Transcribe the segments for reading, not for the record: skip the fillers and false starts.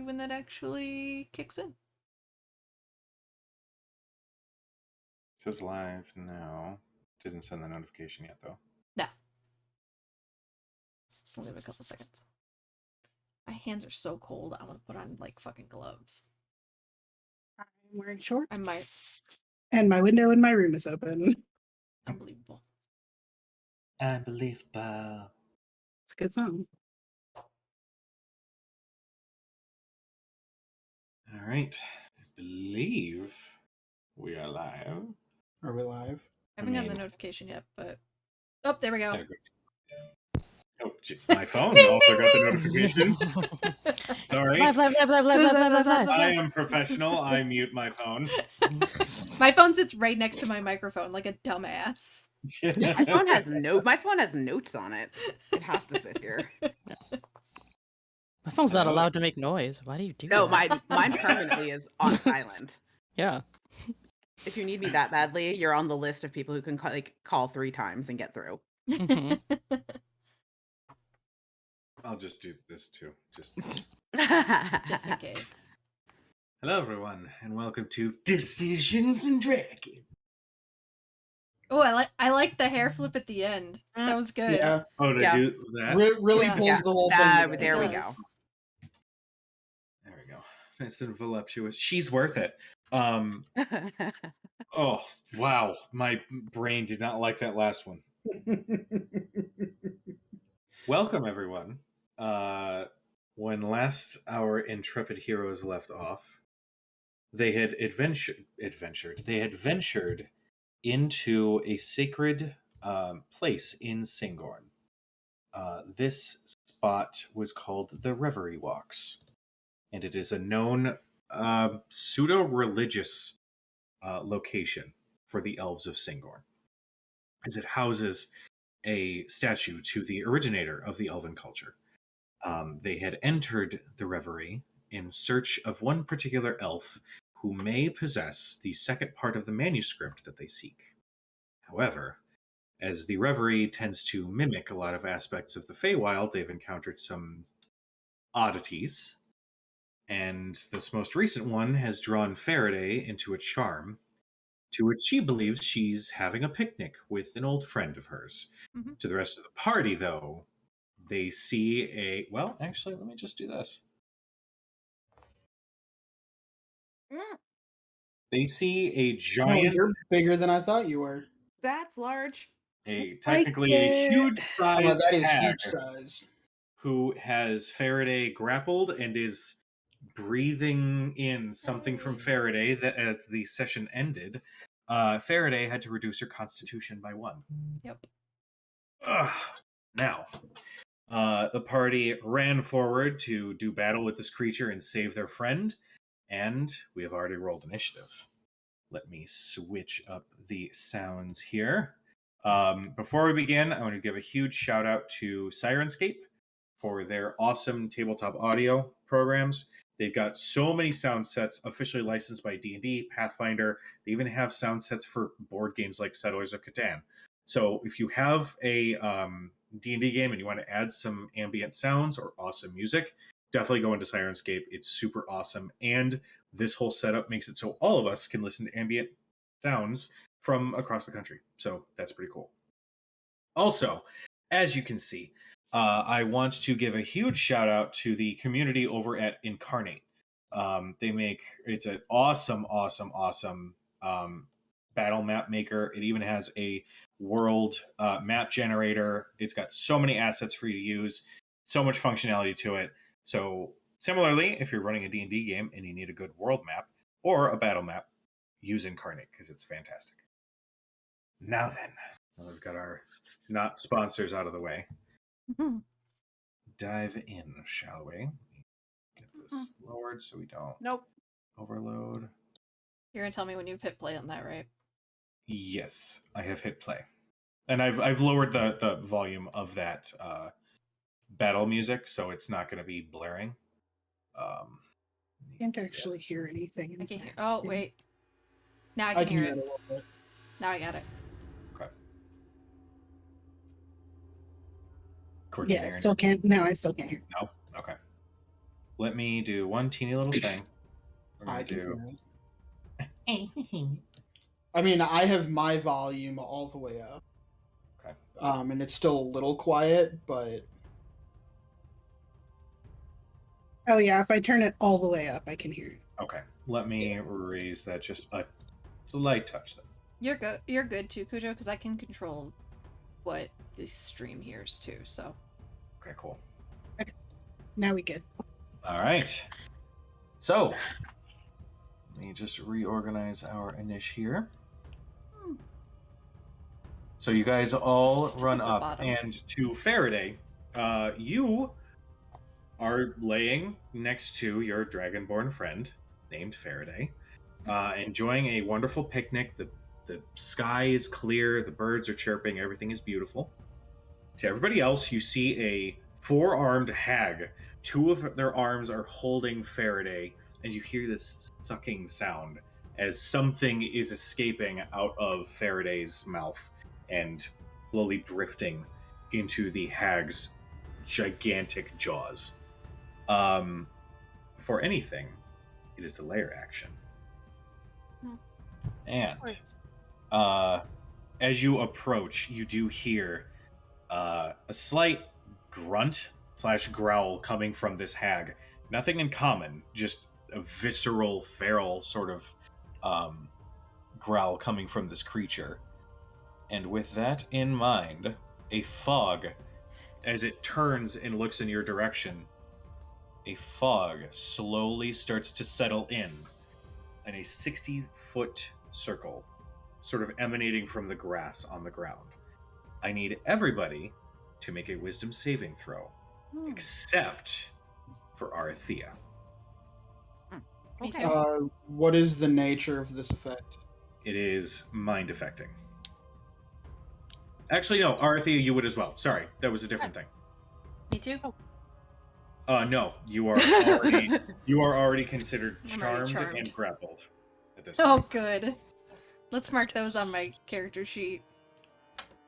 when that actually kicks in. It says live now. It doesn't send the notification yet, though. No. We'll give it a couple seconds. My hands are so cold, I want to put on, like, fucking gloves. I'm wearing shorts. I might. And my window in my room is open. Unbelievable. Unbelievable. It's a good song. All right. I believe we are live. Are we live? I haven't gotten the notification yet, but... Oh, there we go. Yeah, oh, my phone also got the notification. Sorry. Live. I am professional. I mute my phone. My phone sits right next to my microphone like a dumbass. My phone has notes on it. It has to sit here. My phone's not allowed to make noise. Why do you do No, that? mine permanently is on silent. Yeah. If you need me that badly, you're on the list of people who can call 3 times and get through. Mhm. I'll just do this too. Just Just in case. hello, everyone, and welcome to Decisions and Dragons. Oh, I like the hair flip at the end. That was good. Yeah. Oh, to Yeah. do that? Really Yeah. pulls the whole thing. together. There we It go. does. There we go. Nice and voluptuous. She's worth it. Oh, wow. My brain did not like that last one. Welcome, everyone. When last our intrepid heroes left off, they had ventured into a sacred place in Singorn. This spot was called the Reverie Walks, and it is a known pseudo-religious location for the elves of Singorn, as it houses a statue to the originator of the elven culture. They had entered the Reverie in search of one particular elf who may possess the second part of the manuscript that they seek. However, as the Reverie tends to mimic a lot of aspects of the Feywild, they've encountered some oddities, and this most recent one has drawn Faraday into a charm to which she believes she's having a picnic with an old friend of hers. Mhm. To the rest of the party, though, they see a... Well, actually, let me just do this. They see a Oh, giant... you're bigger than I thought you were. That's large. technically a huge Oh, size that is hag huge size. who has Faraday grappled and is breathing in something from Faraday that as the session ended, Faraday had to reduce her constitution by 1. Yep. Now, the party ran forward to do battle with this creature and save their friend, and we have already rolled initiative. Let me switch up the sounds here. Before we begin, I want to give a huge shout out to Sirenscape for their awesome tabletop audio programs. They've got so many sound sets officially licensed by D&D, Pathfinder. They even have sound sets for board games like Settlers of Catan. So if you have a D&D game and you want to add some ambient sounds or awesome music, definitely go into Sirenscape. It's super awesome. And this whole setup makes it so all of us can listen to ambient sounds from across the country. So that's pretty cool. Also, as you can see, I want to give a huge shout out to the community over at Incarnate. It's an awesome battle map maker. It even has a world map generator. It's got so many assets for you to use, so much functionality to it. So similarly, if you're running a D&D game and you need a good world map or a battle map, use Incarnate because it's fantastic. Now then, we've got our not sponsors out of the way. Mhm. Dive in, shall we? Get this lowered so we don't overload. You're gonna tell me when you've hit play on that, right? Yes, I have hit play, and I've lowered the volume of that battle music, so it's not going to be blaring. Can't actually hear anything. I In can hear. Sirenscape. Oh wait. Now I I can can hear hear it. it a little bit. Now I got it. Okay. Courtney, Yeah, I hearing still can't. No, I still can't hear. No? Okay. let me do one teeny little thing. We're I gonna can do. hear it. I mean, I have my volume all the way up. Okay. And it's still a little quiet, but Oh yeah, if I turn it all the way up, I can hear it. Okay, let me raise that just a slight touch then. You're good too, Cujo, because I can control what the stream hears too. So Okay, cool. Now we good. All right. So, let me just reorganize our inish here. So you guys all Still run at the up, bottom. and to Faraday, you are laying next to your dragonborn friend named Faraday, enjoying a wonderful picnic. The sky is clear, the birds are chirping, everything is beautiful. To everybody else, you see a four-armed hag. Two of their arms are holding Faraday, and you hear this sucking sound as something is escaping out of Faraday's mouth and slowly drifting into the hag's gigantic jaws. For anything, it is the lair action. And as you approach, you do hear a slight grunt / growl coming from this hag. Nothing in common, just a visceral, feral sort of growl coming from this creature. And with that in mind, a fog, as it turns and looks in your direction, a fog slowly starts to settle in a 60-foot circle, sort of emanating from the grass on the ground. I need everybody to make a wisdom saving throw, except for Arathea. Me Okay. too. what is the nature of this effect? It is mind affecting. Actually, no, Arathea, you would as well. Sorry, that was a different thing. Me too. No, you are already considered I'm already charmed charmed. and grappled at this Oh, point. good. Let's mark those on my character sheet.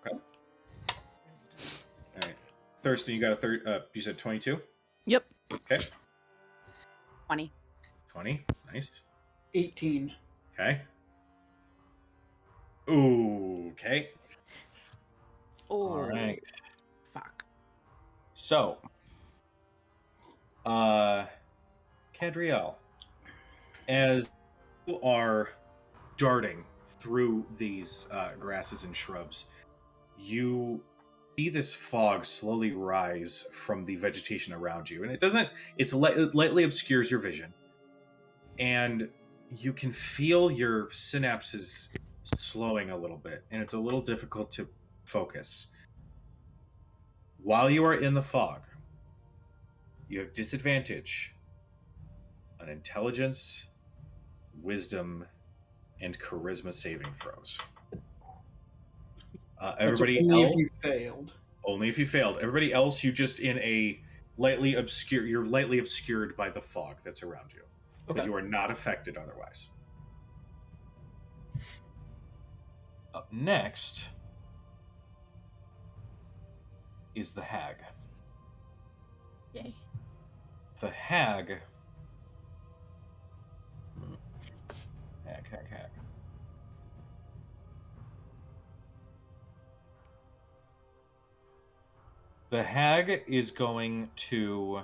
Okay. All right. Thurston, you got a third. You said 22. Yep. Okay. 20. 20. Nice. 18. Okay. Ooh. Okay. Oh, All right. fuck. So, Cadriel, as you are darting through these grasses and shrubs, you see this fog slowly rise from the vegetation around you, and it lightly obscures your vision, and you can feel your synapses slowing a little bit, and it's a little difficult to focus. While you are in the fog, you have disadvantage on intelligence, wisdom, and charisma saving throws. Everybody That's only else, if you failed. only if you failed. Everybody else, you just lightly obscured by the fog that's around you. But Okay. you are not affected otherwise. Up next is the hag. Yay. The hag. Hag. The hag is going to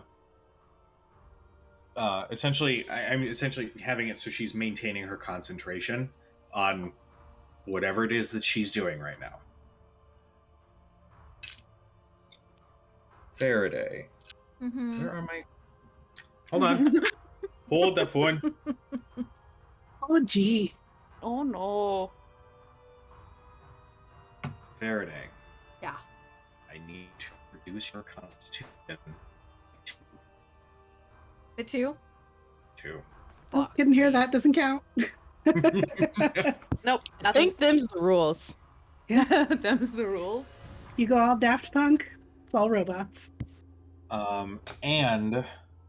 essentially having it so she's maintaining her concentration on whatever it is that she's doing right now. Faraday. Mm-hmm. Where are my... Hold on. Hold the phone. Oh gee. Oh no. Faraday. Yeah. I need to reduce your constitution The two? to Oh, Fuck couldn't hear me. that. Doesn't count. Nope. I Nothing. think them's the rules. Them's the rules. You go all Daft Punk. It's all robots. and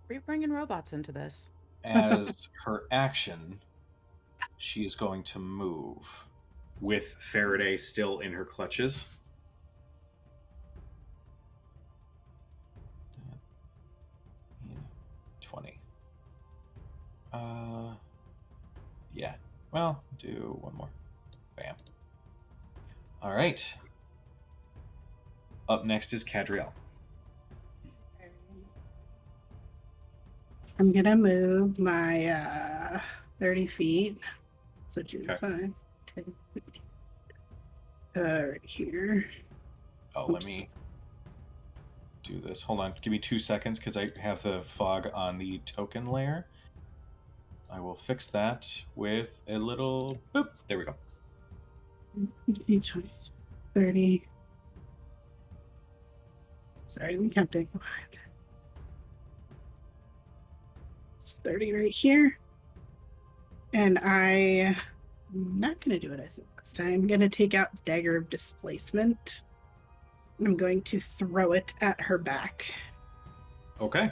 We're bringing robots into this. as her action, she is going to move with Faraday still in her clutches. 20. Yeah. Well, do one more. Bam. All right. Up next is Cadriel. I'm gonna move my 30 feet. So choose Okay. 5, 10, 15. Right here. Oh, let Oops. me do this. Hold on. Give me 2 seconds because I have the fog on the token layer. I will fix that with a little boop. There we go. 15, 20, 30. Sorry, I'm counting. It's 30 right here. And I'm not going to do what I said last time. I'm going to take out Dagger of Displacement. I'm going to throw it at her back. Okay.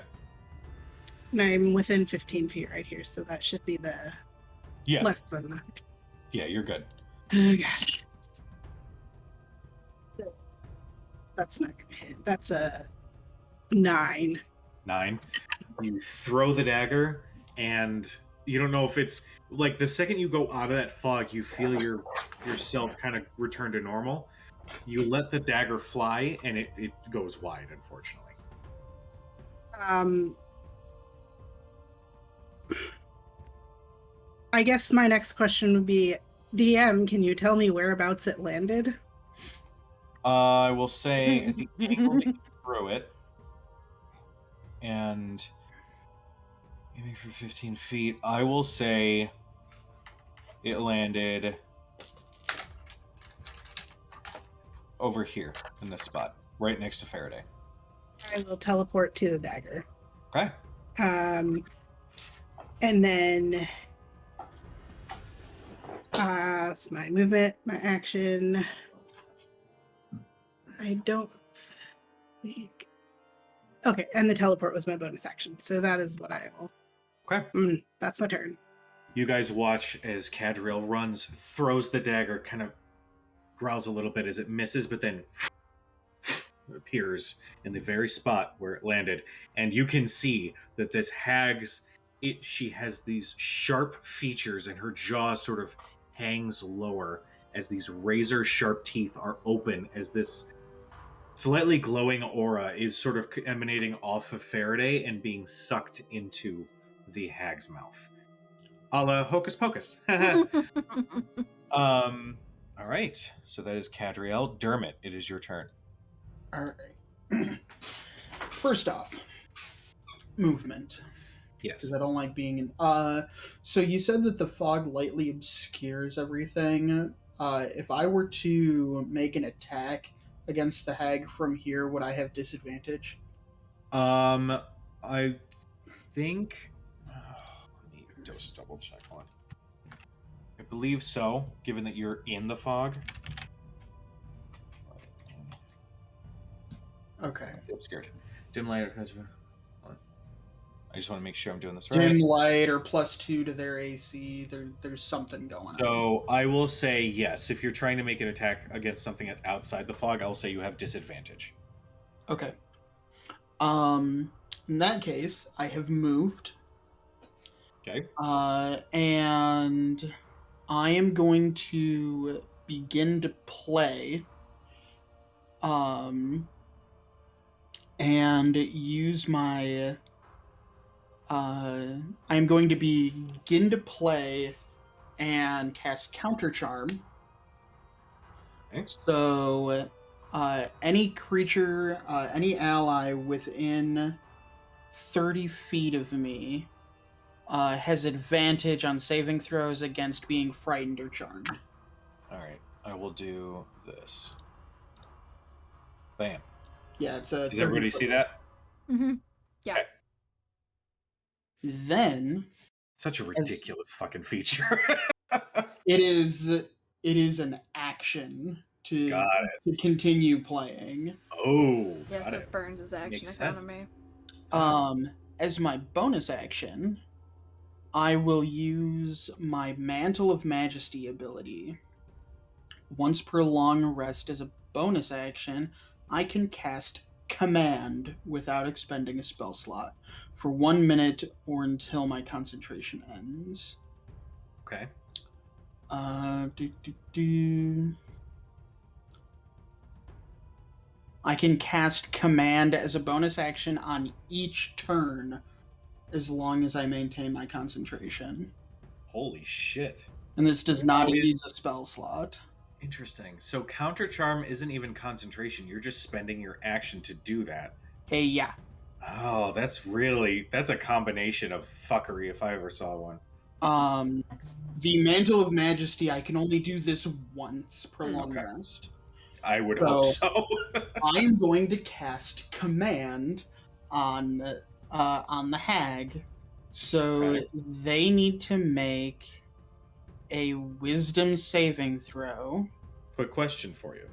And I'm within 15 feet right here, so that should be the Yeah. less than that. Yeah, you're good. Oh, God. That's not going to hit. That's a 9. 9. You throw the dagger, and you don't know if it's like the second you go out of that fog, you feel yourself kind of return to normal. You let the dagger fly, and it goes wide, unfortunately. I guess my next question would be, DM, can you tell me whereabouts it landed? I will say at the angle that you throw it, and maybe for 15 feet, I will say it landed over here in this spot, right next to Faraday. I will teleport to the dagger. Okay. And then it's my movement, my action. I don't think. Okay, and the teleport was my bonus action, so that is what I will. Okay. That's my turn. You guys watch as Cadriel runs, throws the dagger, kind of growls a little bit as it misses, but then appears in the very spot where it landed. And you can see that this hag's, she has these sharp features, and her jaw sort of hangs lower as these razor sharp teeth are open, as this slightly glowing aura is sort of emanating off of Faraday and being sucked into the hag's mouth. A la Hocus Pocus. All right. So that is Cadriel. Dermot, it is your turn. All right. First off, movement. Yes. Because I don't like being in. So you said that the fog lightly obscures everything. If I were to make an attack against the hag from here, would I have disadvantage? I think. Let me just double check on. I believe so, given that you're in the fog. Okay. Obscured. Dim light. I just want to make sure I'm doing this right. Dim light or +2 to their AC. There's something going on. So I will say yes. If you're trying to make an attack against something that's outside the fog, I will say you have disadvantage. Okay. In that case, I have moved. Okay. And I am going to begin to play. And use my. I'm going to begin to play and cast Counter Charm. Okay. So, any creature, any ally within 30 feet of me has advantage on saving throws against being frightened or charmed. All right. I will do this. Bam. Yeah, it's a. Does everybody see that? Mm-hmm. Yeah. Okay. Then Such a ridiculous fucking feature. it is an action to Got it. to continue playing. Oh. Yeah, got so it. it burns his action Makes economy. sense. As my bonus action, I will use my Mantle of Majesty ability. Once per long rest as a bonus action, I can cast command without expending a spell slot for 1 minute or until my concentration ends. Okay. I can cast command as a bonus action on each turn as long as I maintain my concentration. Holy shit. And this does not Always- use a spell slot. Interesting. So counter charm isn't even concentration. You're just spending your action to do that. Hey, yeah. Oh, that's a combination of fuckery if I ever saw one. The Mantle of Majesty, I can only do this once per long Okay. rest. I would So- hope so. I am going to cast command on the hag. So Okay. they need to make a wisdom saving throw. Quick question for you.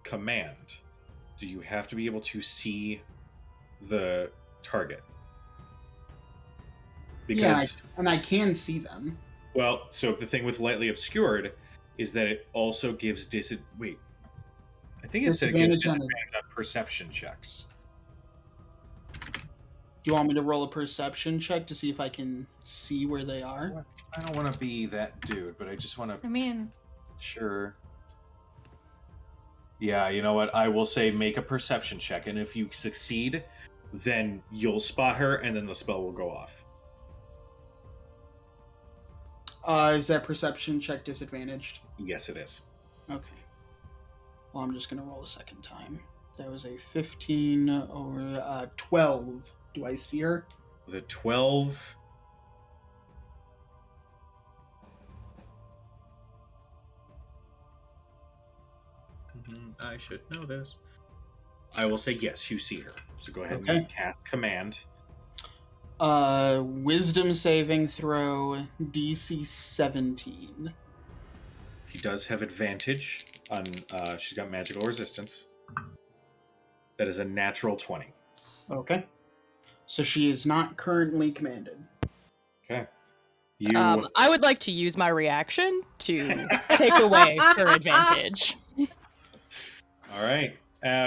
Command. Do you have to be able to see the target? Because, And I can see them. well, so the thing with lightly obscured is that it also gives wait. I think it said it gives Disadvantage on- disadvantage on perception checks. Do you want me to roll a perception check to see if I can see where they are? I don't want to be that dude, but I just want to. I mean, Sure. Yeah, you know what? I will say make a perception check, and if you succeed, then you'll spot her, and then the spell will go off. Is that perception check disadvantaged? Yes, it is. Okay. Well, I'm just going to roll a second time. That was a 15 over 12. Do I see her? The 12. I should know this. I will say yes, you see her. So go ahead Okay. and cast command. Wisdom saving throw DC 17. She does have advantage on. She's got magical resistance. That is a natural 20. Okay. So she is not currently commanded. Okay. You. I would like to use my reaction to take away her advantage. All right.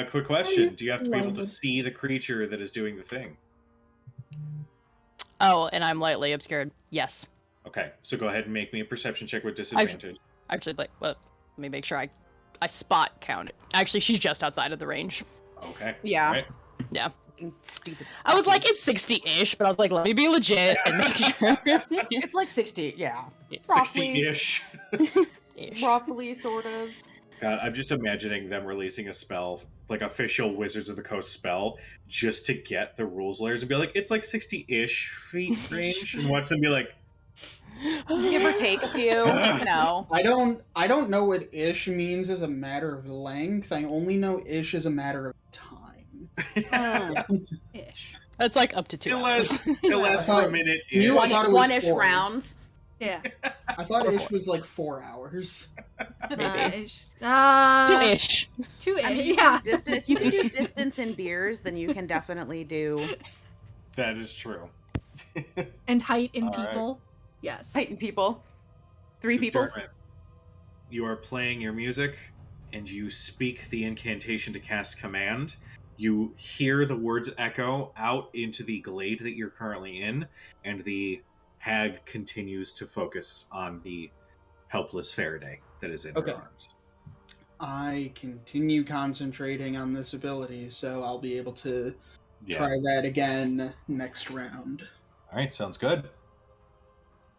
Quick question: do you have to be able to love- see the creature that is doing the thing? Oh, and I'm lightly obscured. Yes. Okay, so go ahead and make me a perception check with disadvantage. Actually, like, well, let me make sure I spot count it. Actually, she's just outside of the range. Okay. Yeah. All right. Stupid. I was like, it's 60-ish, but I was like, let me be legit and make sure. It's like 60, yeah. Roughly, 60-ish. Ish. roughly, sort of. God, I'm just imagining them releasing a spell, like official Wizards of the Coast spell, just to get the rules layers and be like, it's like 60-ish feet range, and watch them be like, Give or take a few, you know. I don't know what ish means as a matter of length. I only know ish as a matter of time. ish. That's like up to 2 it hours. lasts for a thought- minute. You ish. I thought it was One-ish 4. rounds. Yeah. I thought ish was like 4 hours. Ish. 2-ish. Two ish. I mean, Yeah. if you can do distance in beers, then you can definitely do That is true. And height in All right. people. Yes. Titan people. 3 So people. Dermot, you are playing your music, and you speak the incantation to cast command. You hear the words echo out into the glade that you're currently in, and the hag continues to focus on the helpless Faraday that is in Okay. her arms. I continue concentrating on this ability, so I'll be able to Yeah. try that again next round. All right, sounds good.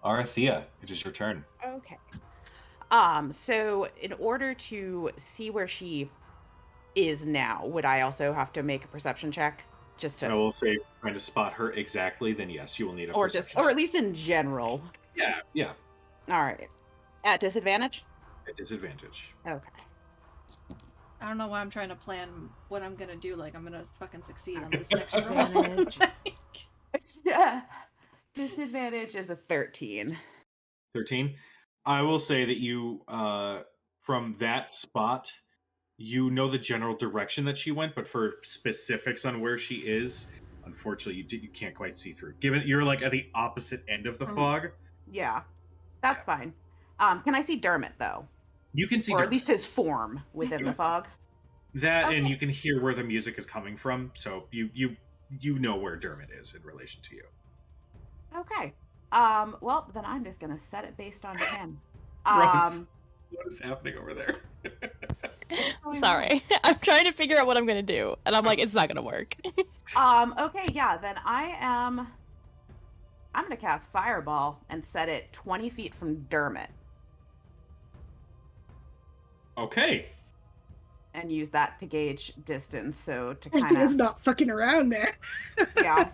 Arathea, it is your turn. Okay. So in order to see where she is now, would I also have to make a perception check? Just I to will say, trying to spot her exactly, then yes, you will need a or perception or check. at least in general. Yeah, All right. At disadvantage? at disadvantage. Okay. I don't know why I'm trying to plan what I'm gonna do. Like I'm gonna fucking succeed on this next roll. Disadvantage. Yeah. Disadvantage is a 13. 13. I will say that you, from that spot, you know the general direction that she went, but for specifics on where she is, unfortunately, you can't quite see through. Given you're like at the opposite end of the Mhm. fog, Yeah. That's fine. Can I see Dermot though? you can see. Or at Dermot. least his form within the fog? That, and Okay. you can hear where the music is coming from, so you know where Dermot is in relation to you. Okay. Well, then I'm just gonna set it based on him. Runs. What is happening over there? going Sorry. I'm trying to figure out what I'm gonna do, and I'm like, it's not gonna work. Okay, yeah, then I'm gonna cast Fireball and set it 20 feet from Dermot Okay. and use that to gauge distance. So to Everything kind is of, not fucking around, man. yeah,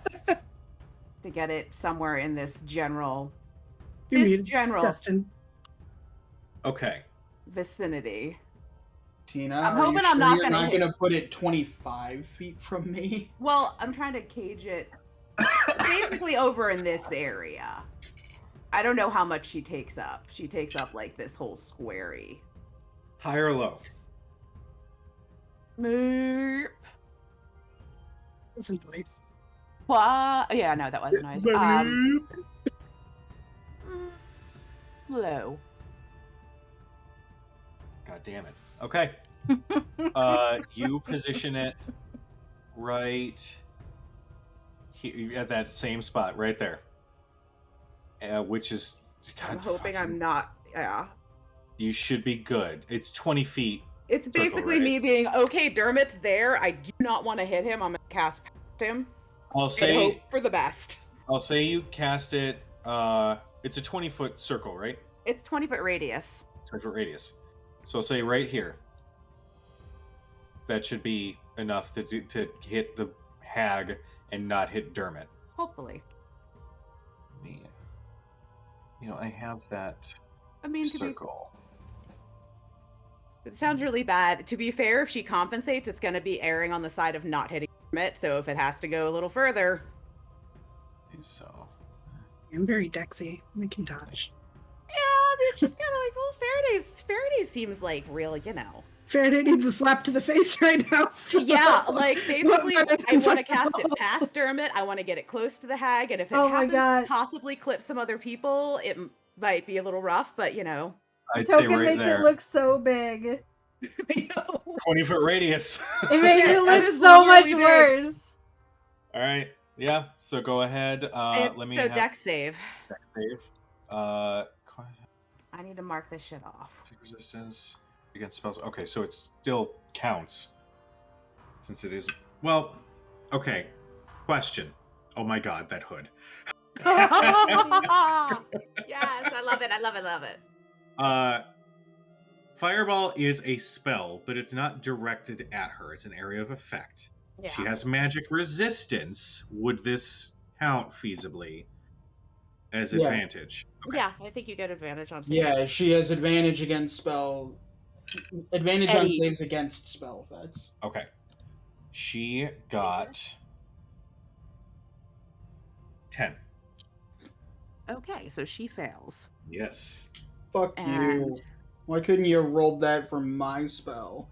to get it somewhere in this general, You're this muted, general Justin. Okay. vicinity. Tina, I'm are hoping you I'm sure not you're gonna not hit- gonna put it 25 feet from me? Well, I'm trying to gauge it basically over in this area. I don't know how much she takes up. She takes up like this whole squarey. High or low? Merp. That's a noise. Yeah, no, that was nice. Low. God damn it. Okay. You position it right here, at that same spot right there. Which is, I'm God, hoping fucking- I'm not. Yeah. You should be good. It's 20 feet. It's basically right? me being okay. Dermot's there. I do not want to hit him. I'm gonna cast past him I'll and say hope for the best. you cast it. It's a 20-foot circle, right? It's 20-foot radius. 20-foot radius. So I'll say right here. That should be enough to hit the hag and not hit Dermot. Hopefully. I have that I mean, circle. it sounds really bad. To be fair, if she compensates, it's gonna be erring on the side of not hitting Dermot. So if it has to go a little further, So I'm very dexy. I can dodge. yeah, I mean, it's just kind of like, well, Faraday seems like real, Faraday needs a slap to the face right now. So. Yeah, like basically, What better I than want to cast it Fireball? past Dermot. I want to get it close to the hag, and if it Oh my happens God. to possibly clip some other people, it might be a little rough. But I'd say Token right makes there. it look so big. I know. 20-foot radius. It makes Yeah, it that look is so much literally big. worse. All right. Yeah. So go ahead. Let me so have dex save. dex save. I need to mark this shit off. Resistance against spells. Okay, so it still counts since it is. Well, okay. Question. Oh my God, that hood. Yes, I love it. I love it. Love it. Fireball is a spell, but it's not directed at her. It's an area of effect. Yeah. She has magic resistance. Would this count feasibly as Yeah. advantage? Okay. Yeah, I think you get advantage on saves. Yeah, she has advantage on Any- saves against spell effects. Okay. She got 10. Okay, so she fails. Yes. Fuck you. And Why couldn't you have rolled that for my spell?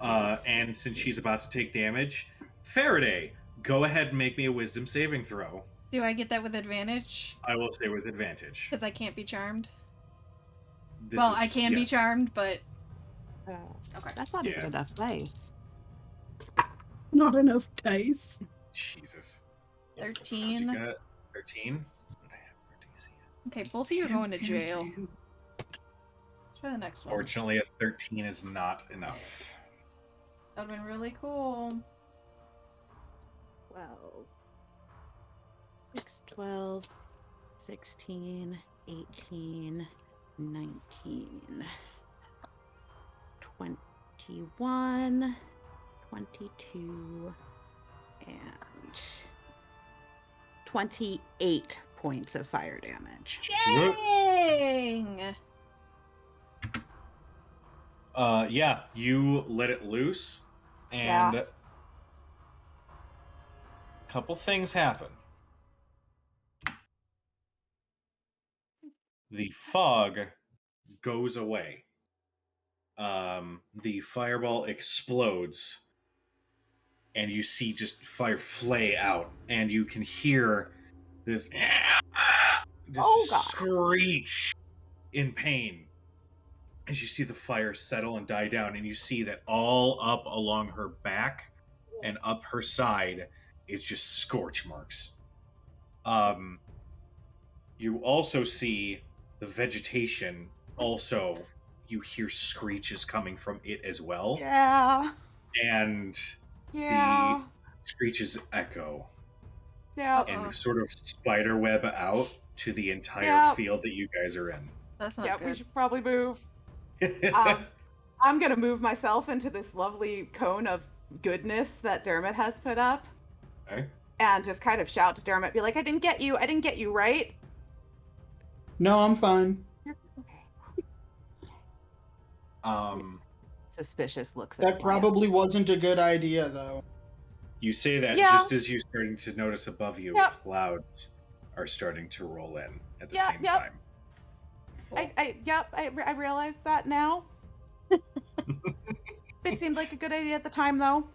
And since she's about to take damage, Faraday, go ahead and make me a wisdom saving throw. Do I get that with advantage? I will say with advantage. Because I can't be charmed. This Well, is- I can be yes. charmed, but okay, that's not even Yeah. enough dice. Not enough dice. Jesus. 13. What you got? 13? What did I have for DC? Okay, both of you are going to jail. Let's try the next one. Fortunately, a 13 is not enough. That would have been really cool. 12. 6, 12, 16, 18, 19, 21, 22, and 28 points of fire damage. Dang! Yeah, you let it loose, and Yeah. a couple things happen. The fog goes away. The fireball explodes, and you see just fire flay out, and you can hear this Oh, God. screech in pain. as you see the fire settle and die down, and you see that all up along her back and up her side is just scorch marks. You also see the vegetation. Also, you hear screeches coming from it as well, Yeah. and Yeah. the screeches echo Yeah. and sort of spiderweb out to the entire Yeah. field that you guys are in. That's not Yeah, good. we should probably move. I'm gonna move myself into this lovely cone of goodness that Dermot has put up, Okay. and just kind of shout to Dermot, be like, I didn't get you, right? No, I'm fine. Okay. Suspicious looks at That probably glance. wasn't a good idea, though. You say that Yeah. just as you're starting to notice above you, Yep. clouds are starting to roll in at the Yeah, same yep. time. I realized that now. It seemed like a good idea at the time, though.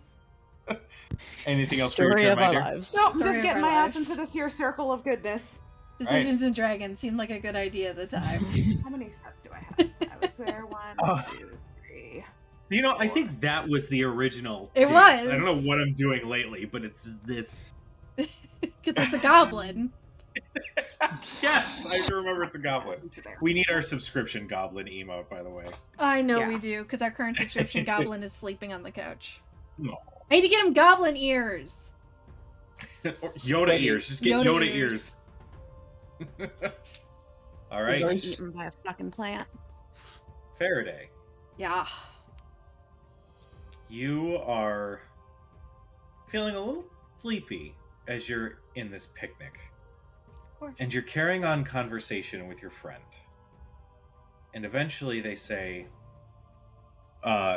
Anything else for your Story turn, of my our dear? lives. Nope, I'm Story just of getting our my ass lives. into this here circle of goodness. Decisions in Dragons seemed like a good idea at the time. How many steps do I have? I was there. 1, 2, 3. You know, I think that was the original. It dance. I don't was. know what I'm doing lately, but it's this. Because it's a goblin. Yes, I do remember it's a goblin. Listen to there. We need our subscription goblin emote, by the way. I know Yeah. we do, because our current subscription goblin is sleeping on the couch. No. I need to get him goblin ears. Or Yoda ears. Just get Yoda Yoda, ears. ears. All right, Sorry? Eaten by a fucking plant. Faraday. Yeah. You are feeling a little sleepy as you're in this picnic. Of course. And you're carrying on conversation with your friend. And eventually they say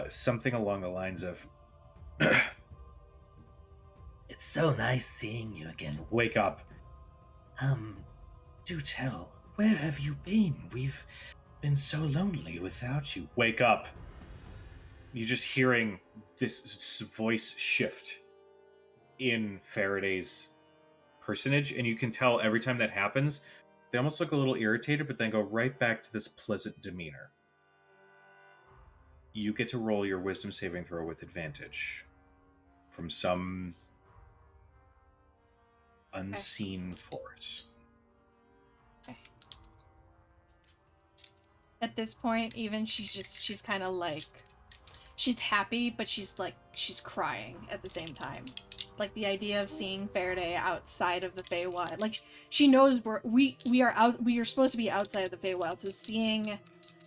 something along the lines of, It's so nice seeing you again. Wake up. Do tell, where have you been? We've been so lonely without you. Wake up. You're just hearing this voice shift in Faraday's personage, and you can tell every time that happens, they almost look a little irritated, but then go right back to this pleasant demeanor. You get to roll your wisdom saving throw with advantage from some unseen force. At this point, even she's kind of like, she's happy, but she's crying at the same time. Like the idea of seeing Faraday outside of the Feywild, like she knows we are supposed to be outside of the Feywild, so seeing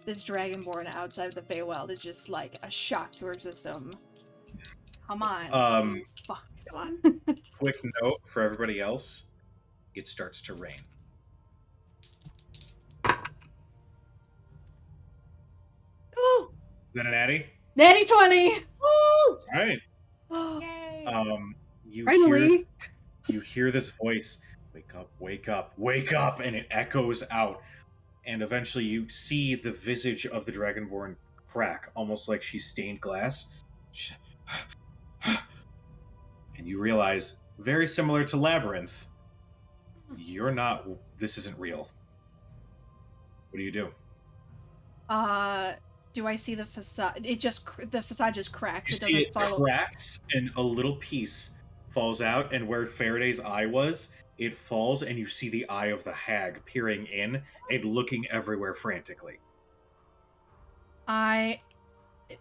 this Dragonborn outside of the Feywild is just like a shock to her system. Come on. Fuck. Come on. Quick note for everybody else, it starts to rain. Ooh! Is that an Addy? Natty 20! Woo! All right. Yay! You Finally. you hear this voice, wake up, wake up, wake up, and it echoes out. And eventually you see the visage of the Dragonborn crack, almost like she's stained glass. And you realize, very similar to Labyrinth, this isn't real. What do you do? Do I see the facade? The facade just cracks. You It see doesn't it follow. cracks, and a little piece falls out, and where Faraday's eye was, it falls, and you see the eye of the hag peering in and looking everywhere frantically.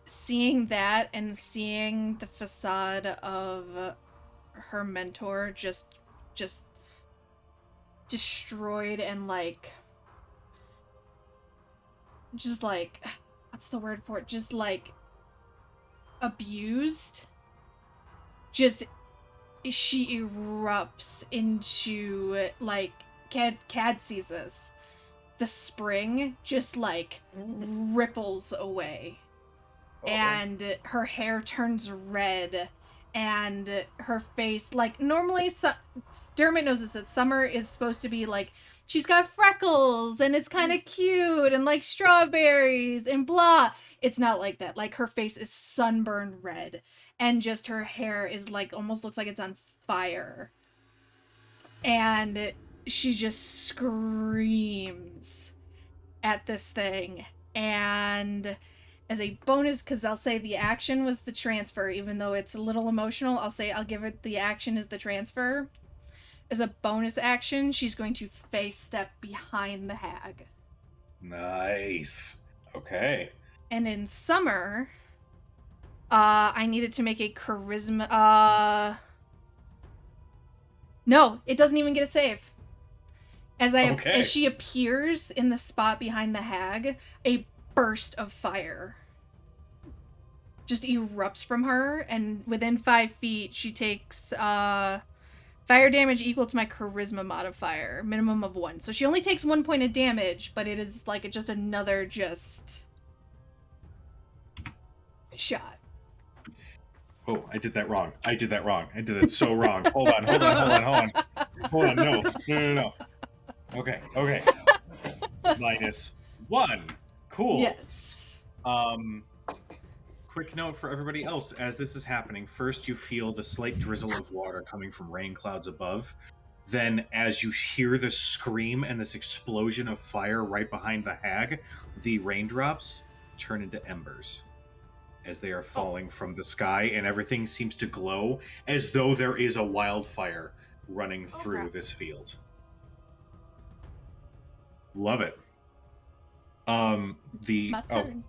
Seeing that and seeing the facade of her mentor just destroyed and just what's the word for it? Just like abused. She erupts into like Cad sees this. The spring just like ripples away. And her hair turns red, and her face, like, normally, Dermot knows this, that Summer is supposed to be, like, she's got freckles, and it's kind of cute, and, like, strawberries, and blah. It's not like that. Like, her face is sunburned red, and just her hair is, like, almost looks like it's on fire. And she just screams at this thing. And as a bonus, because I'll say the action was the transfer, even though it's a little emotional, I'll give it the action as the transfer. As a bonus action, she's going to face step behind the hag. Nice. Okay. And in Summer, I needed to make a charisma. No, it doesn't even get a save. As she appears in the spot behind the hag, a burst of fire just erupts from her, and within 5 feet, she takes fire damage equal to my charisma modifier, minimum of 1. So she only takes 1 point of damage, but it is like just another shot. Oh, I did that wrong. I did that so wrong. Hold on. No. Okay. -1. Cool. Yes. Quick note for everybody else. As this is happening, first you feel the slight drizzle of water coming from rain clouds above. Then as you hear the scream and this explosion of fire right behind the hag, the raindrops turn into embers as they are falling from the sky, and everything seems to glow as though there is a wildfire running through this field. Love it. My turn.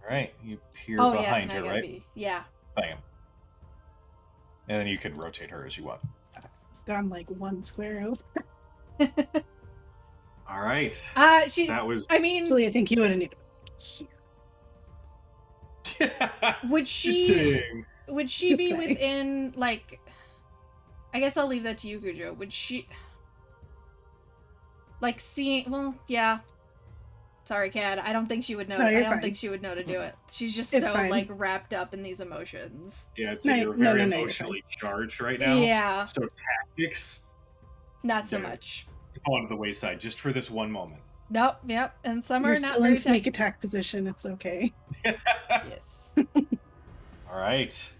Right, you peer behind her, right? Yeah. Bam. And then you can rotate her as you want. Gone like 1 square over. All right. Actually, I think you would have needed here. Would she Just be saying. within, like... I guess I'll leave that to you, Cujo. Would she... Like, seeing... Well, yeah. Sorry, Cad. I don't think she would know. No, you're I don't fine. think she would know to do it. She's just It's so, fine. like, wrapped up in these emotions. Yeah, it's No, you're no, very no, you're emotionally charged right now. Yeah. So tactics Not so Yeah. much. fall to the wayside just for this one moment. Nope, yep. And Summer, You're not still very in snake attack position. It's okay. Yes. All right.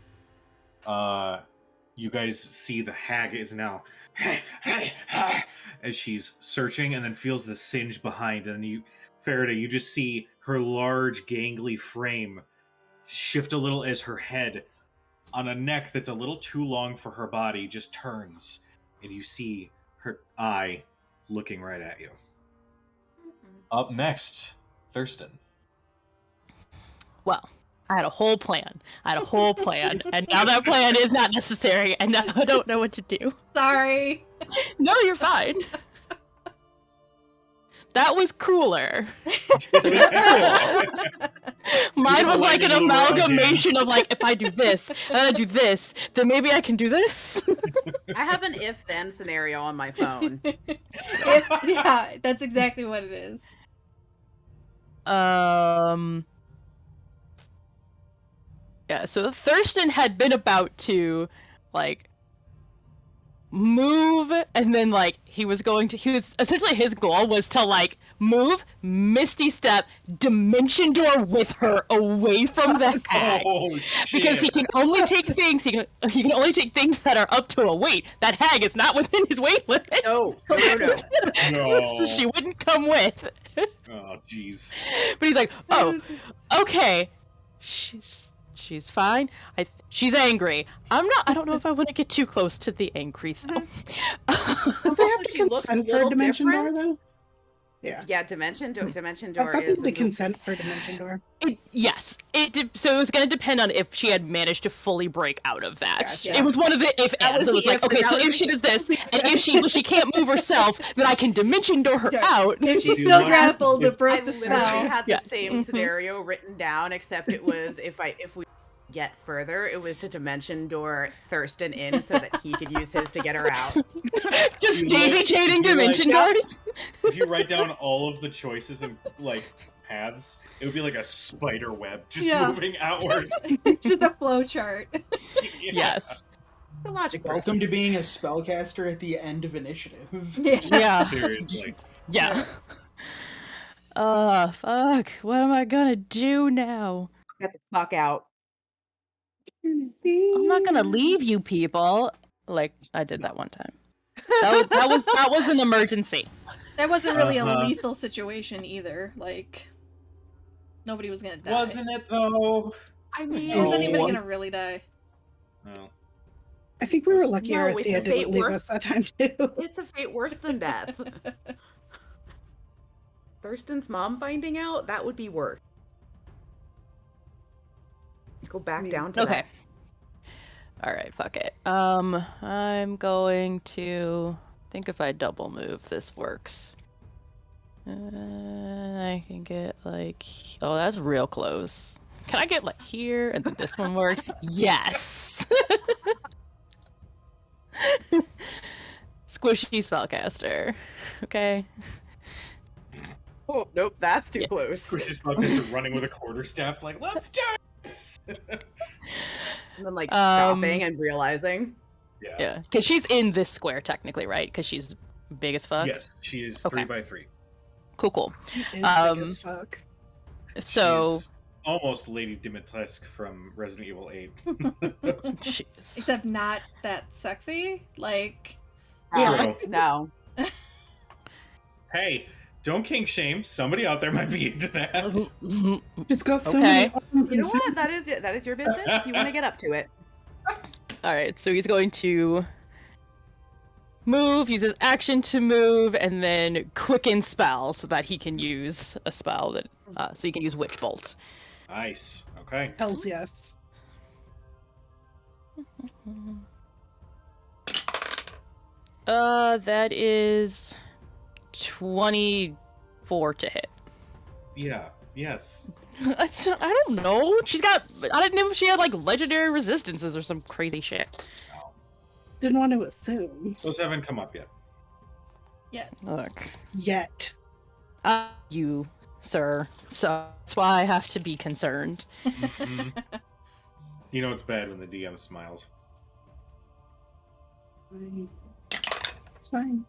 You guys see the hag is now as she's searching, and then feels the singe behind, and you, Faraday, you just see her large, gangly frame shift a little as her head, on a neck that's a little too long for her body, just turns, and you see her eye looking right at you. Up next, Thurston. Well, I had a whole plan. And now that plan is not necessary, and now I don't know what to do. Sorry. No, you're fine. That was cooler. Mine was like an amalgamation of like, if I do this, and I do this, then maybe I can do this. I have an if-then scenario on my phone. Yeah, that's exactly what it is. Yeah, so Thurston had been about to, like, move, and then, like, he was essentially his goal was to, like, move, Misty Step, Dimension Door with her away from the hag. Oh, shit. Because he can only take things, he can only take things that are up to a weight. That hag is not within his weight limit. No. No. So she wouldn't come with. Oh, jeez. But he's like, oh, okay, she's fine. She's angry. I don't know if I want to get too close to the angry though. Don't they have to She looks a consent for a little dimension different. door, though? Yeah. Yeah, Dimension Door I is thought they a consent for dimension door. Yes, so it was going to depend on if she had managed to fully break out of that. Gotcha. It was one of the if That ands. was It was the like, if, okay, that so was if the she does this, and if she can't move herself, then I can dimension door her Sure. out. If she's See, still what- grappled but if- broke I the literally spell. had Yeah. the same Mhm. scenario written down, except it was if we get further, it was to Dimension Door Thurston in so that he could use his to get her out. Just You daisy like- chaining you dimension like- doors. If you write down all of the choices and like paths, it would be like a spider web just Yeah. moving outward. It's just a flow chart. Yeah. Yes. The logic. Welcome to being a spellcaster at the end of initiative. Yeah. Yeah. Seriously. Yeah. Fuck. What am I gonna do now? Get the fuck out. I'm not gonna leave you people. Like I did that one time. That was an emergency. That wasn't really a Uh-huh. lethal situation either. Like, Nobody was gonna die. Wasn't it though? I Who's mean, anybody Oh. gonna really die? Oh. I think we were lucky No, it's Arthea a fate didn't leave worse. us that time too. it's a fate worse than death. Thurston's mom finding out, that would be worse. Go back down to Okay. that. All right, fuck it. I'm going to think if I double move, this works. I can get like, oh, that's real close. Can I get like here and then this one works? Yes. Squishy spellcaster. Okay. Oh, nope, that's too Yeah. close. Squishy's fucking running with a quarterstaff, like, let's do this! And then like stopping Um, and realizing. Yeah, because she's in this square technically, right? Because she's big as fuck. Yes, she is Okay. 3x3. Cool. Is big Um, as fuck. So She's almost Lady Dimitrescu from Resident Evil 8. she's Except not that sexy. Like, True. No. Hey, don't kink shame. Somebody out there might be into that. Just got so Okay. many arms You and know what? That is your business if you want to get up to it. All right, so he's going to move, use his action to move, and then quicken spell so that he can use a spell that, so he can use Witch Bolt. Nice. Okay. Hells yes. That is 24 to hit. Yeah. Yes. I don't know. I didn't know if she had like legendary resistances or some crazy shit. Didn't want to assume Those haven't come up yet. Look, yet. you, sir. So that's why I have to be concerned. Mhm. You know it's bad when the DM smiles. It's fine.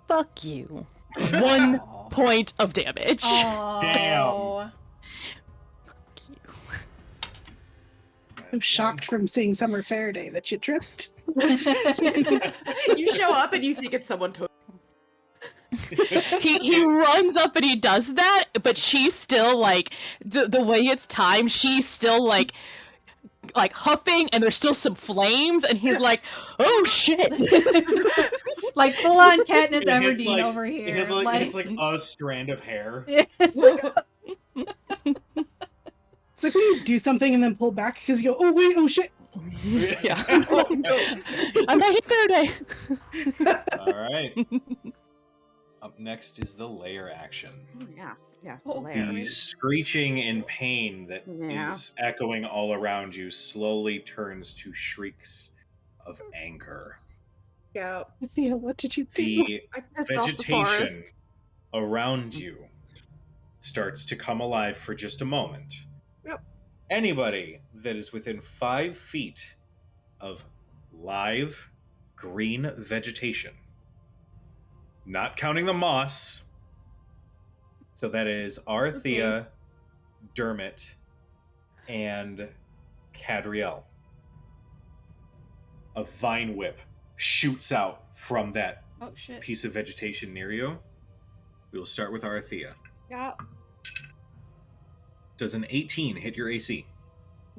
Fuck you. 1 point of damage. oh. Damn. I'm shocked from seeing Summer Faraday that you tripped. You show up and you think it's someone totally. he runs up and he does that, but she's still like the way it's timed, she's still like huffing and there's still some flames and he's like, oh shit. Like full on Katniss It hits, Everdeen like- over It here. hits, like, Like, it's like a strand of hair. It's like when you do something and then pull back because you go, oh wait, oh shit. Yeah. I'm not here today. All right. Up next is the layer action. Yes, the Oh, lair. The screeching in pain that is Yeah. echoing all around you slowly turns to shrieks of anger. Yeah, Thea, what did you do? The I pissed off the forest. vegetation around you starts to come alive for just a moment. Yep. Anybody that is within 5 feet of live green vegetation, not counting the moss, so that is Arthea, Dermot, and Cadriel. A vine whip shoots out from that oh shit. piece of vegetation near you. We will start with Arthea. Yeah. Does an 18 hit your AC?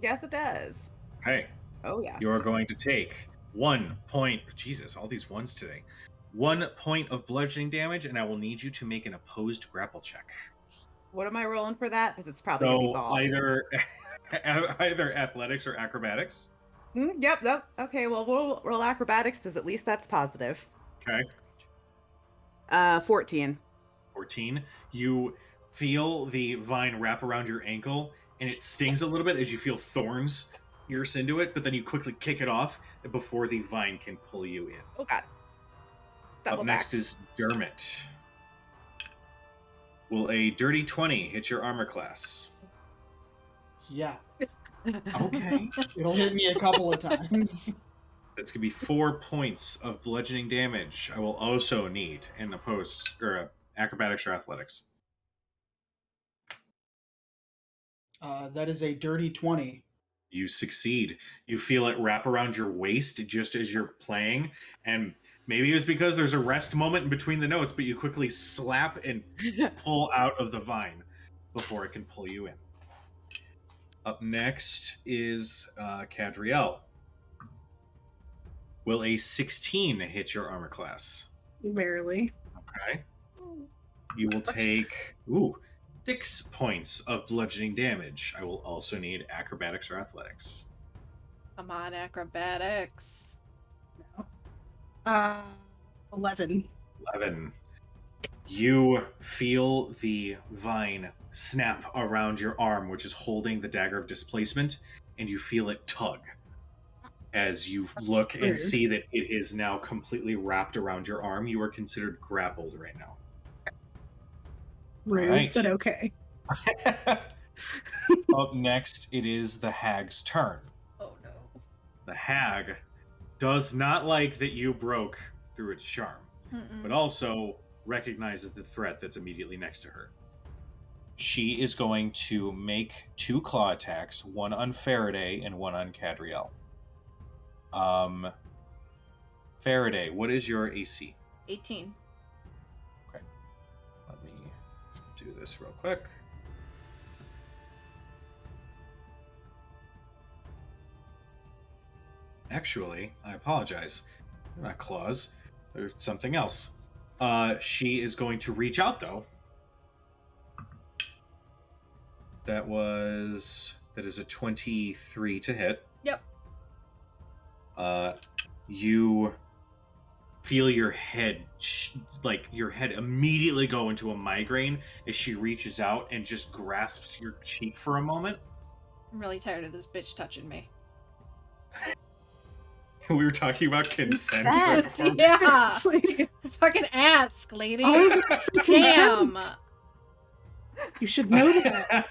Yes, it does. Okay. Oh yes. You are going to take 1 point. Jesus, all these ones today. 1 point of bludgeoning damage, and I will need you to make an opposed grapple check. What am I rolling for that? Because it's probably gonna be So balls. either athletics or acrobatics. Yep. Okay, well we'll roll acrobatics because at least that's positive. Okay. 14. 14. You feel the vine wrap around your ankle, and it stings a little bit as you feel thorns pierce into it, but then you quickly kick it off before the vine can pull you in. Oh god. Double Up next back. is Dermot. Will a dirty 20 hit your armor class? Yeah, Okay. it'll hit me a couple of times. That's gonna be 4 points of bludgeoning damage. I will also need an opposed or acrobatics or athletics. That is a dirty 20. You succeed. You feel it wrap around your waist just as you're playing, and maybe it was because there's a rest moment in between the notes, but you quickly slap and pull out of the vine before it can pull you in. Up next is Cadriel. Will a 16 hit your armor class? Barely. Okay. You will take 6 points of bludgeoning damage. I will also need acrobatics or athletics. Come on, acrobatics. 11. 11. You feel the vine snap around your arm, which is holding the dagger of displacement, and you feel it tug as you look and weird. see that it is now completely wrapped around your arm. You are considered grappled right now. Rude, Right. but okay. Up next, it is the hag's turn. Oh no. The hag does not like that you broke through its charm, but also recognizes the threat that's immediately next to her. She is going to make 2 claw attacks, one on Faraday and one on Cadriel. Faraday, what is your AC? 18. Let me do this real quick. Actually, I apologize. They're not claws. There's something else. She is going to reach out, though. That is a 23 to hit. Yep. You feel your head, your head immediately go into a migraine as she reaches out and just grasps your cheek for a moment. I'm really tired of this bitch touching me. We were talking about consent. Consent, before. Yeah. Seriously. Fucking ask, lady. Always ask for Damn. consent. You should know that.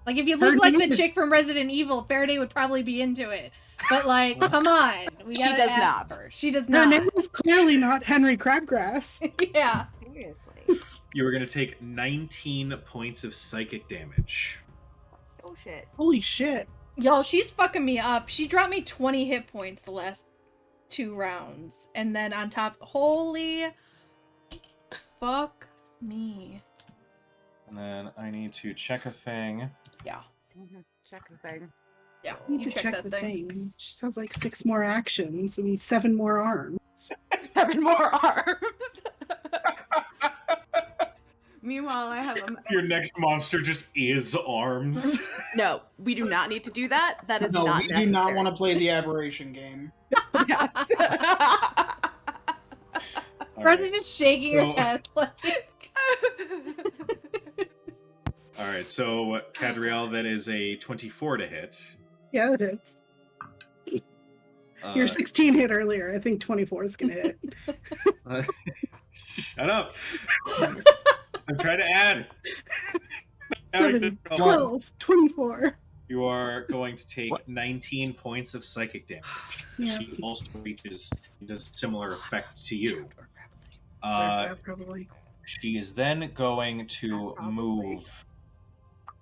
Like, if you Her look like the name is- chick from Resident Evil, Faraday would probably be into it. But, like, come on. She gotta does ask not. her. She does Her not. name is clearly not Henry Crabgrass. Yeah. Seriously. You are going to take 19 points of psychic damage. Oh shit. Holy shit. Y'all, she's fucking me up. She dropped me 20 hit points the last 2 rounds. And then on top, holy fuck me. And then I need to check a thing. Yeah. Check the thing. Yeah. I need You to check check that the thing. thing. She sounds like 6 more actions and 7 more arms. 7 more arms. Meanwhile, I have a... Your next monster just is arms. No, we do not need to do that. That is No, not we necessary. do not want to play the aberration game. Yes. All Person right. is shaking her So- head like... All right, so Cadriel, that is a 24 to hit. Yeah, it hits. Your 16 hit earlier. I think 24 is going to hit. Shut up. I'm trying to add. 7, Now 12, 24. You are going to take 19 points of psychic damage. Yeah. She also reaches, does a similar effect to you. Yeah, probably. She is then going to Probably. move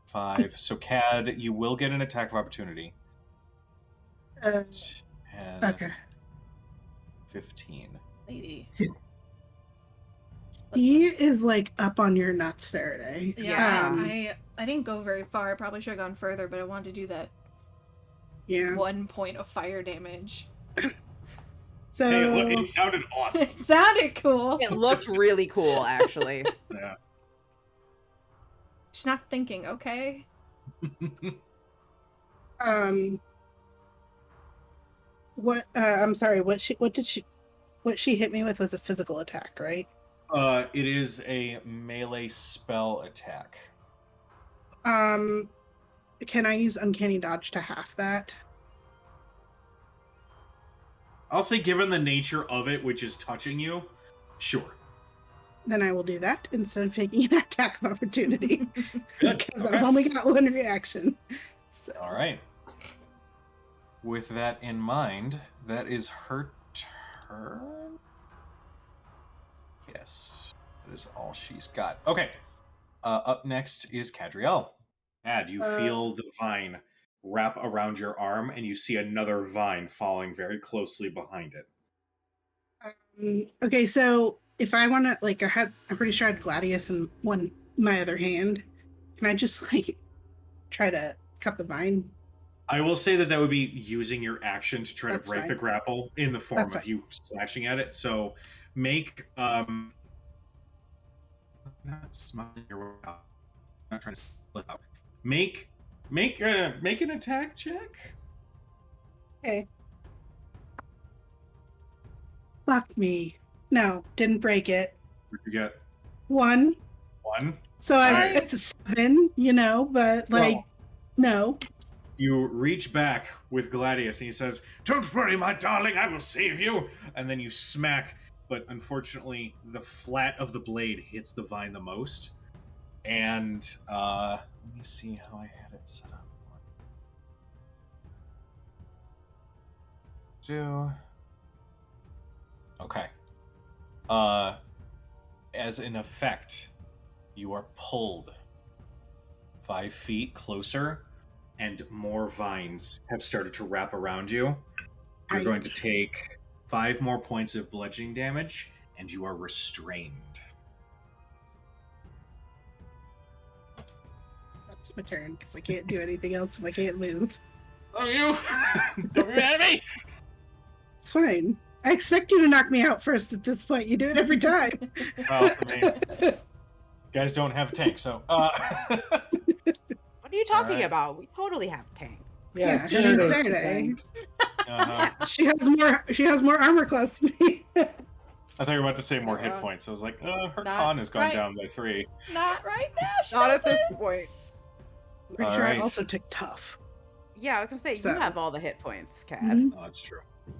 5. So, Cad, you will get an attack of opportunity. 10, Okay. 15. Lady. He is like up on your nuts, Faraday. Yeah, Um, I didn't go very far. I probably should have gone further, but I wanted to do that Yeah. 1 point of fire damage. So Hey, look, it sounded awesome. It sounded cool. It looked really cool, actually. Yeah. She's not thinking, okay? what I'm sorry, what she hit me with was a physical attack, right? It is a melee spell attack. Can I use uncanny dodge to half that? I'll say, given the nature of it, which is touching you, sure. Then I will do that instead of taking an attack of opportunity. Good. Because Okay. I've only got 1 reaction. So All right. With that in mind, that is her turn. Yes, that is all she's got. Okay. Up next is Cadriel. Cad, you feel the vine wrap around your arm, and you see another vine falling very closely behind it. Okay, so if I want to, like, I'm pretty sure I had Gladius in my other hand. Can I just like try to cut the vine? I will say that would be using your action to try That's to break the fine. grapple in the form That's of fine. you slashing at it. So make not smiling your way out. I'm not trying to slip out. Make an attack check. Okay. Fuck me. No, didn't break it. What you get? 1. 1. So Alright. it's a 7, but like, Well, no. you reach back with Gladius and he says, "Don't worry, my darling, I will save you." And then you smack, but unfortunately the flat of the blade hits the vine the most. And let me see how I had it set up. 2. Okay. As an effect, you are pulled 5 feet closer, and more vines have started to wrap around you. You're going to take 5 more points of bludgeoning damage, and you are restrained. That's my turn because I can't do anything else if I can't move. Oh, you! Don't be mad at me! It's fine. I expect you to knock me out first at this point. You do it every time. Well, I mean, guys don't have a tank, so What are you talking Alright. about? We totally have tank. Yeah, Gyarados it's the Saturday. tank. She has more armor class than me. I thought you were about to say more Not hit wrong. points. I was like, her Not con has gone right. down by 3. Not right now. She Not at this doesn't. point. Pretty sure I Alright. also took tough. Yeah, I was gonna say So- you have all the hit points, Cad. Mhm. Oh, that's true. I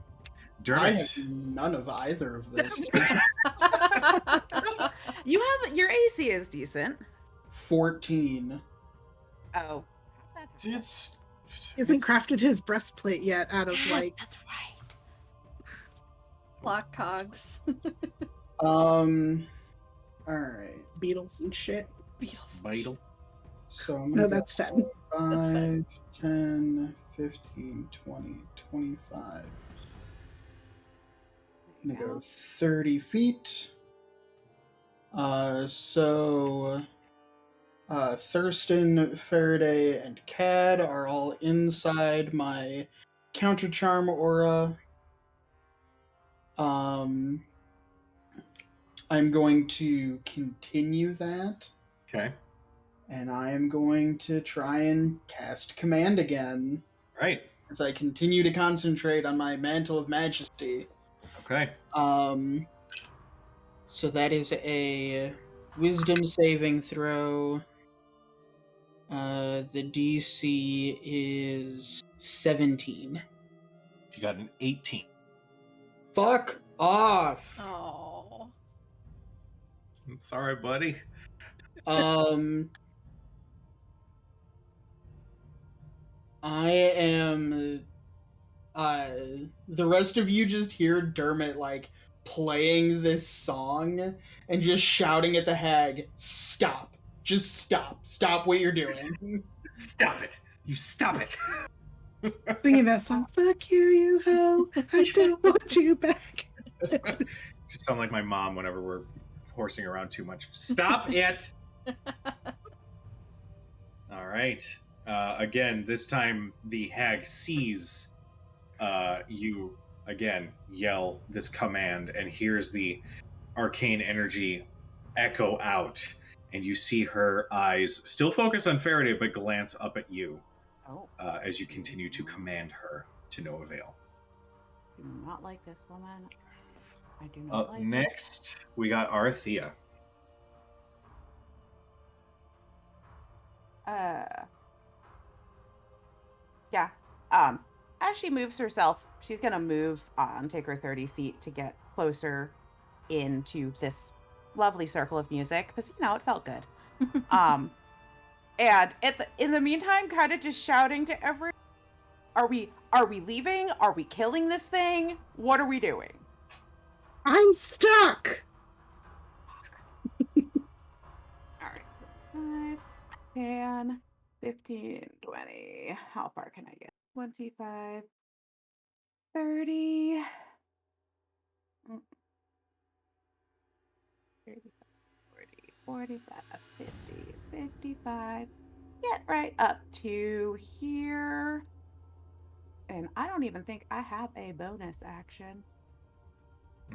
Dermot. have none of either of those. You have your AC is decent. 14. Oh, It's He hasn't crafted his breastplate yet out of like. that's right. Block cogs. All right. Beetles and shit. Beetles. vital. So I'm No, gonna that's go Fen. That's 5, Fen. 10, 15, 20, 25. I'm gonna go 30 feet. Thurston, Faraday, and Cad are all inside my counter charm aura. I'm going to continue that, Okay. and I am going to try and cast command again Right. as I continue to concentrate on my Mantle of Majesty. Okay. So that is a Wisdom saving throw. The DC is 17. You got an 18. Fuck off. Oh. I'm sorry, buddy. I am. The rest of you just hear Dermot like playing this song and just shouting at the hag, "Stop! Just stop! Stop what you're doing!" Stop it! You stop it! Singing that song. Fuck you, you hoe. I don't want you back. Just sound like my mom whenever we're horsing around too much. Stop it! All right. Again, this time the hag sees you again yell this command and hears the arcane energy echo out, and you see her eyes still focus on Faraday but glance up at you Oh, as you continue to command her to no avail. do not like this woman. I do not Up like next, we got Arthea. Yeah. As she moves herself, she's gonna move on, take her 30 feet to get closer into this lovely circle of music because it felt good. And in the meantime, kind of just shouting to everyone, are we leaving? Are we killing this thing? What are we doing? I'm stuck. All right, so 5, 10, 15, 20. How far can I get? 25, 30. 35, 40, 45, 50, 55. Get right up to here. And I don't even think I have a bonus action.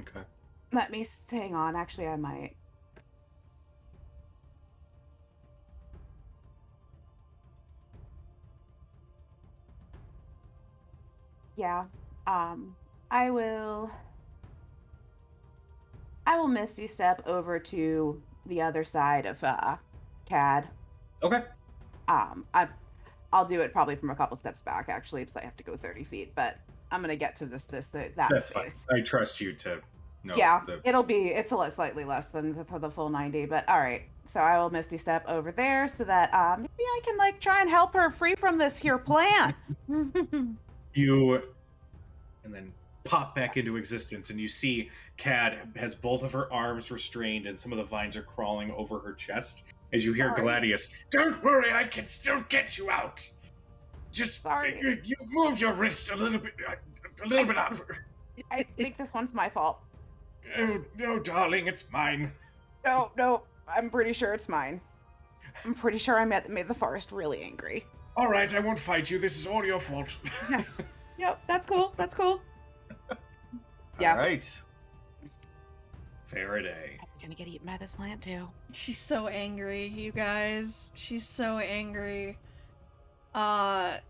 Okay. Let me hang on. Actually, I might. Yeah. Um, I will Misty step over to the other side of Cad. Okay. I'll do it probably from a couple steps back actually, because I have to go 30 feet, but I'm gonna get to that That's space. fine. I trust you to know. Yeah, it's slightly less than the full 90, but all right. So I will Misty step over there so that maybe I can like try and help her free from this here plant. You and then pop back into existence, and you see Cad has both of her arms restrained, and some of the vines are crawling over her chest. As you hear Sorry. Gladius, "Don't worry, I can still get you out. Just Sorry. you move your wrist a little bit up. I think this one's my fault. Oh, no, darling, it's mine." No, I'm pretty sure it's mine. I'm pretty sure I made the forest really angry. All right, I won't fight you. This is all your fault. Yes. Yep, that's cool. Yeah. All right. Faraday. I'm gonna get eaten by this plant too. She's so angry, you guys. She's so angry. I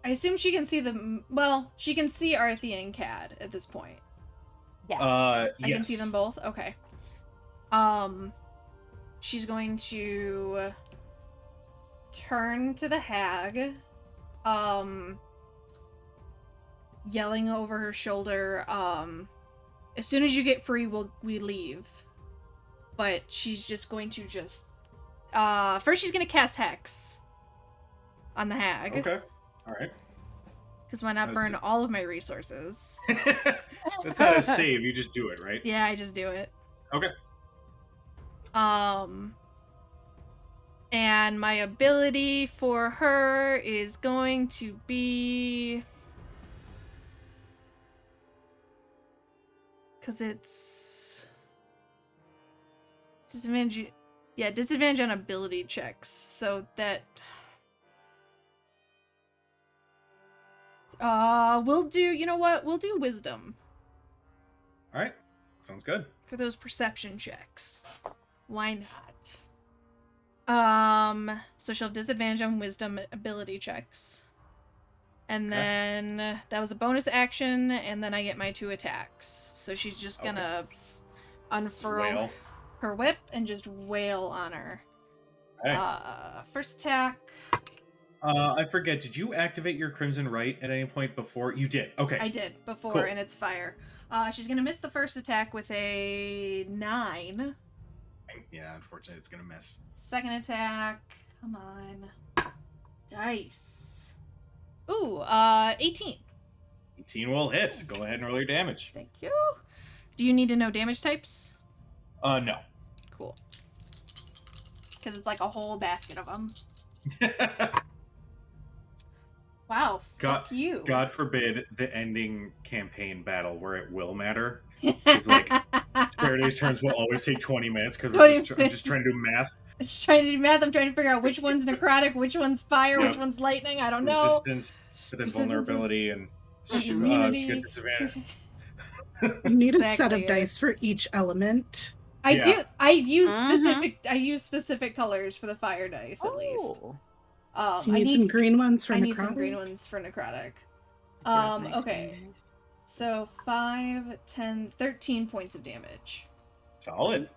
assume she can see she can see Arthie and Cad at this point. Yeah. I can see them both? Okay. She's going to turn to the hag, yelling over her shoulder, as soon as you get free, we leave. But she's just going to first she's gonna cast Hex on the hag. Okay. All right. Because why not burn all of my resources? That's not a save. You just do it, right? Yeah, I just do it. Okay. And my ability for her is going to be... Because it's... Disadvantage... Yeah, disadvantage on ability checks. So that... we'll do... You know what? We'll do wisdom. All right. Sounds good. For those perception checks. Why not? So she'll have disadvantage on wisdom ability checks. And then that was a bonus action, and then I get my 2 attacks. So she's just gonna unfurl her whip and just wail on her. Okay. First attack. I forget, did you activate your Crimson Right at any point before? You did. Okay. I did before, Cool. and it's fire. She's gonna miss the first attack with a 9. Yeah, unfortunately, it's gonna miss. Second attack. Come on. Dice. Ooh, 18. 18 will hit. Go ahead and roll your damage. Thank you. Do you need to know damage types? No. Cool. Because it's like a whole basket of them. Wow, fuck you. God forbid the ending campaign battle where it will matter. It's like Faraday's turns will always take 20 minutes because I'm just trying to do math. I'm just trying to do math. I'm trying to figure out which one's necrotic, which one's fire, which one's lightning. I don't know. Resistance, but then vulnerability and immunity. get disadvantage. You need a set of dice for each element. I do. I use specific colors for the fire dice at least. Oh. So you need some green ones for necrotic? I need some green ones for necrotic. Okay. So 5, 10, 13 points of damage. Solid.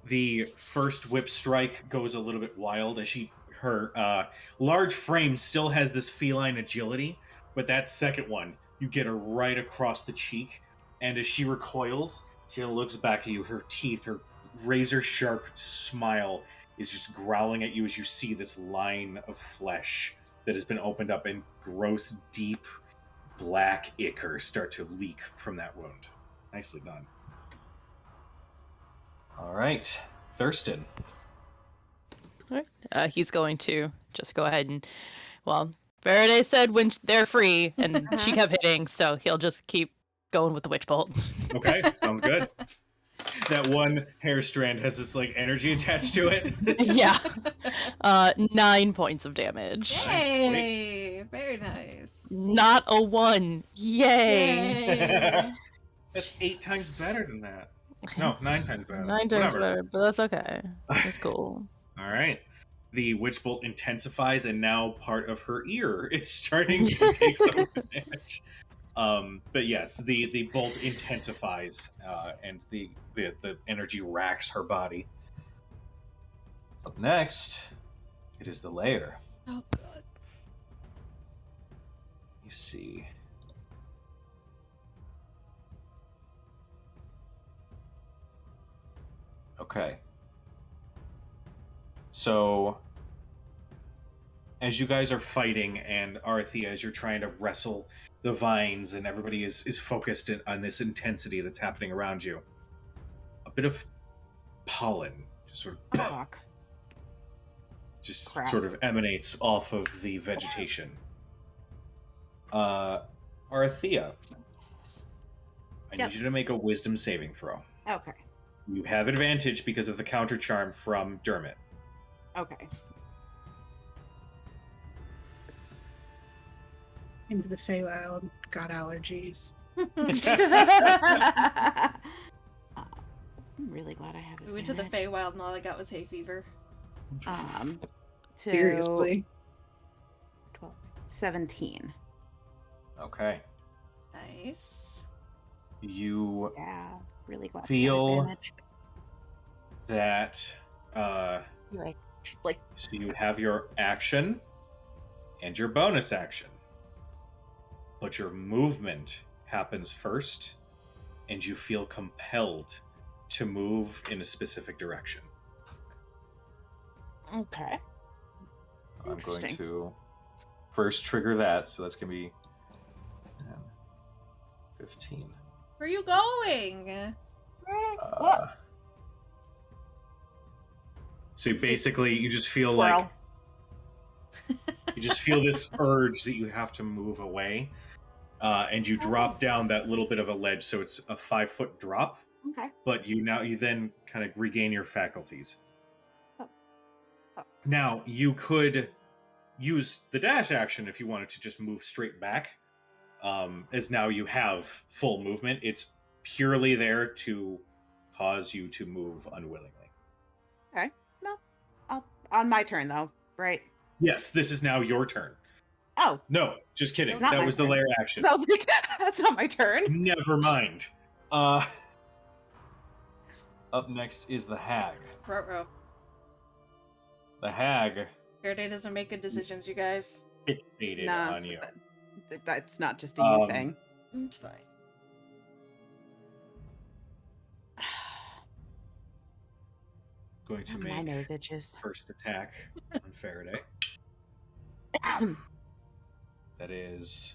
The first whip strike goes a little bit wild as her large frame still has this feline agility, but that second one, you get her right across the cheek, and as she recoils, she looks back at you, her teeth, her razor sharp smile is just growling at you as you see this line of flesh that has been opened up and gross, deep, black ichor start to leak from that wound. Nicely done. All right, Thurston. He's going to just go ahead and, well, Faraday said when they're free, and she kept hitting, so he'll just keep going with the witch bolt. Okay, sounds good. That one hair strand has this like energy attached to it. Yeah. 9 points of damage. Yay! Very nice. Not a 1. Yay. Yay. That's 8 times better than that. No, 9 times better. 9 times Whatever. better, but that's okay. That's cool. All right. The witch bolt intensifies, and now part of her ear is starting to take some of the damage. But yes, the bolt intensifies, and the energy racks her body. Up next, it is the lair. Oh god. Let me see. Okay. So, as you guys are fighting, and Arthea, as you're trying to wrestle the vines, and everybody is focused on this intensity that's happening around you, a bit of pollen just sort Oh, of fuck. just Crap. sort of emanates off of the vegetation. Arthea, I Yep. need you to make a wisdom saving throw. Okay. You have advantage because of the counter charm from Dermot. Okay. Into the Feywild, got allergies. I'm really glad I have it. We went to the Feywild and all I got was hay fever. To Seriously. 12, 17. Okay. Nice. You Yeah, really glad. I got Feel- advantage. that Like, she's like, so you have your action and your bonus action. But your movement happens first, and you feel compelled to move in a specific direction. okay. I'm going Interesting. to first trigger that, so that's going to be 15. Where are you going? What? So basically, you just feel Squirrel. like you just feel this urge that you have to move away, and you drop down that little bit of a ledge. So it's a 5-foot drop, Okay. but you then kind of regain your faculties. Oh. Oh. Now you could use the dash action if you wanted to just move straight back, as now you have full movement. It's purely there to cause you to move unwillingly. On my turn, though, right? Yes, this is now your turn. Oh, No, just kidding. It's not That my was the turn. lair action. I was like, that's not my turn. Never mind. Up next is the hag. Ruh-roh. The hag Faraday doesn't make good decisions, you guys. fixated Nah, on you. That's not just a you Um, thing. It's fine. Going to My make nose itches. first attack on Faraday. That is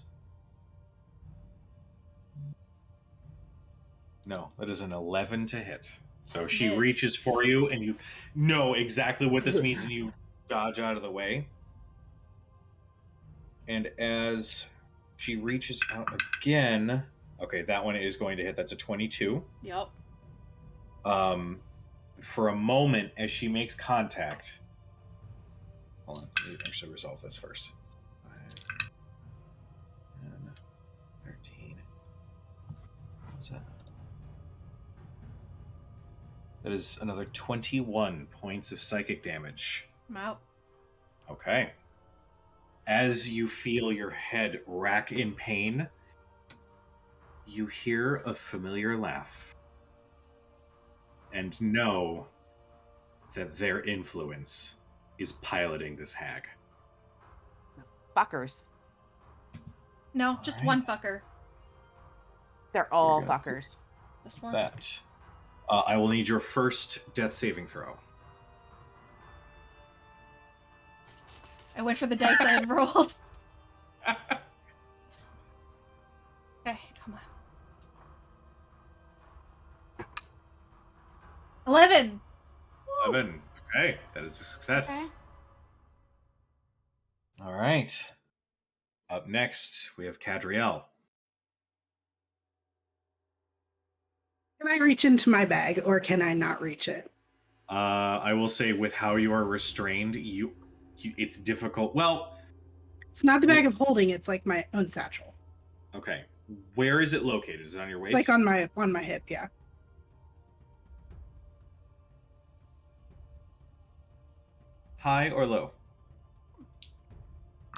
that is an 11 to hit. So she Miss. reaches for you, and you know exactly what this means, and you dodge out of the way. And as she reaches out again, okay, that one is going to hit. That's a 22. Yep. For a moment, as she makes contact, hold on, let me actually resolve this first. 5, 10, 13. What's that? That is another 21 points of psychic damage. I'm out. Okay. As you feel your head rack in pain, you hear a familiar laugh and know that their influence is piloting this hag. Fuckers. No, just Alright. one fucker. They're all You're gonna- fuckers. Just one. That. I will need your first death saving throw. I went for the dice I had rolled. Okay, come on. 11! 11. Okay, that is a success. All right. Up next, we have Cadriel. Can I reach into my bag or can I not reach it? I will say, with how you are restrained, it's difficult. Well, It's not the bag of holding, it's like my own satchel. okay. Where is it located? Is it on your waist? It's like on my hip, yeah. High or low?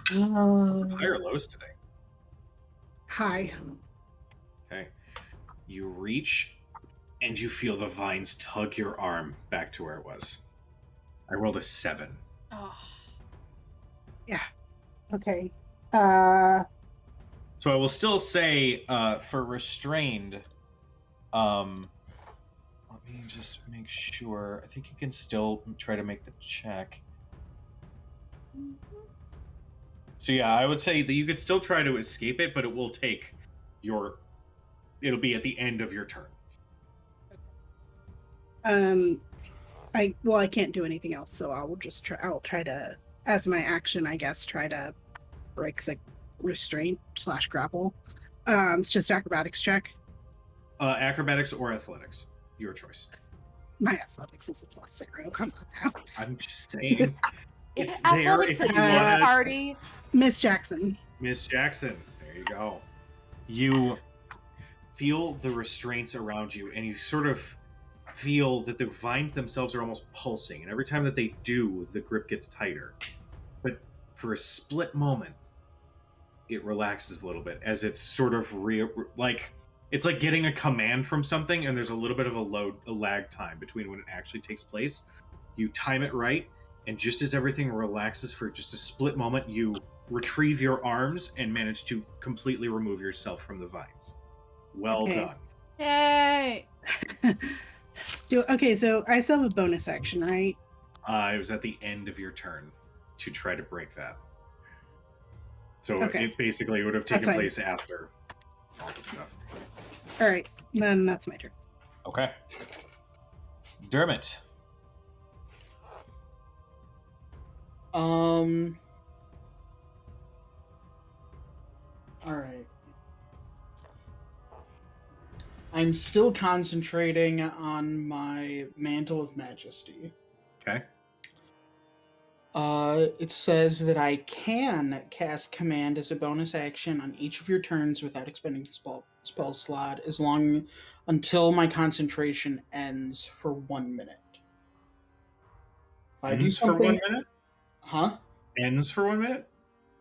High or lows today? Hi. Okay. You reach and you feel the vines tug your arm back to where it was. I rolled a 7. Oh. Yeah. Okay. So I will still say, for restrained, let me just make sure. I think you can still try to make the check. So yeah, I would say that you could still try to escape it, but it will take it'll be at the end of your turn. I can't do anything else, so I'll try to, as my action, I guess, try to break the restraint / grapple. It's just acrobatics check. Acrobatics or athletics, your choice. My athletics is a +0. Come on now. I'm just saying, it's Athletics there if at you this want to. party. Miss Jackson. Miss Jackson, there you go. You feel the restraints around you, and you sort of feel that the vines themselves are almost pulsing, and every time that they do, the grip gets tighter. But for a split moment, it relaxes a little bit as it's sort of it's like getting a command from something, and there's a little bit of a lag time between when it actually takes place. You time it right, and just as everything relaxes for just a split moment, you retrieve your arms and manage to completely remove yourself from the vines. Well Okay. done. Yay! Okay, so I still have a bonus action, right? It was at the end of your turn to try to break that. So Okay. it basically would have That's taken fine. place after all this stuff. All right, then that's my turn. Okay. Dermot. All right. I'm still concentrating on my Mantle of Majesty. Okay. It says that I can cast command as a bonus action on each of your turns without expending the spell slot until my concentration ends for 1 minute. If I do Ends for 1 something- minute? Huh? Ends for 1 minute?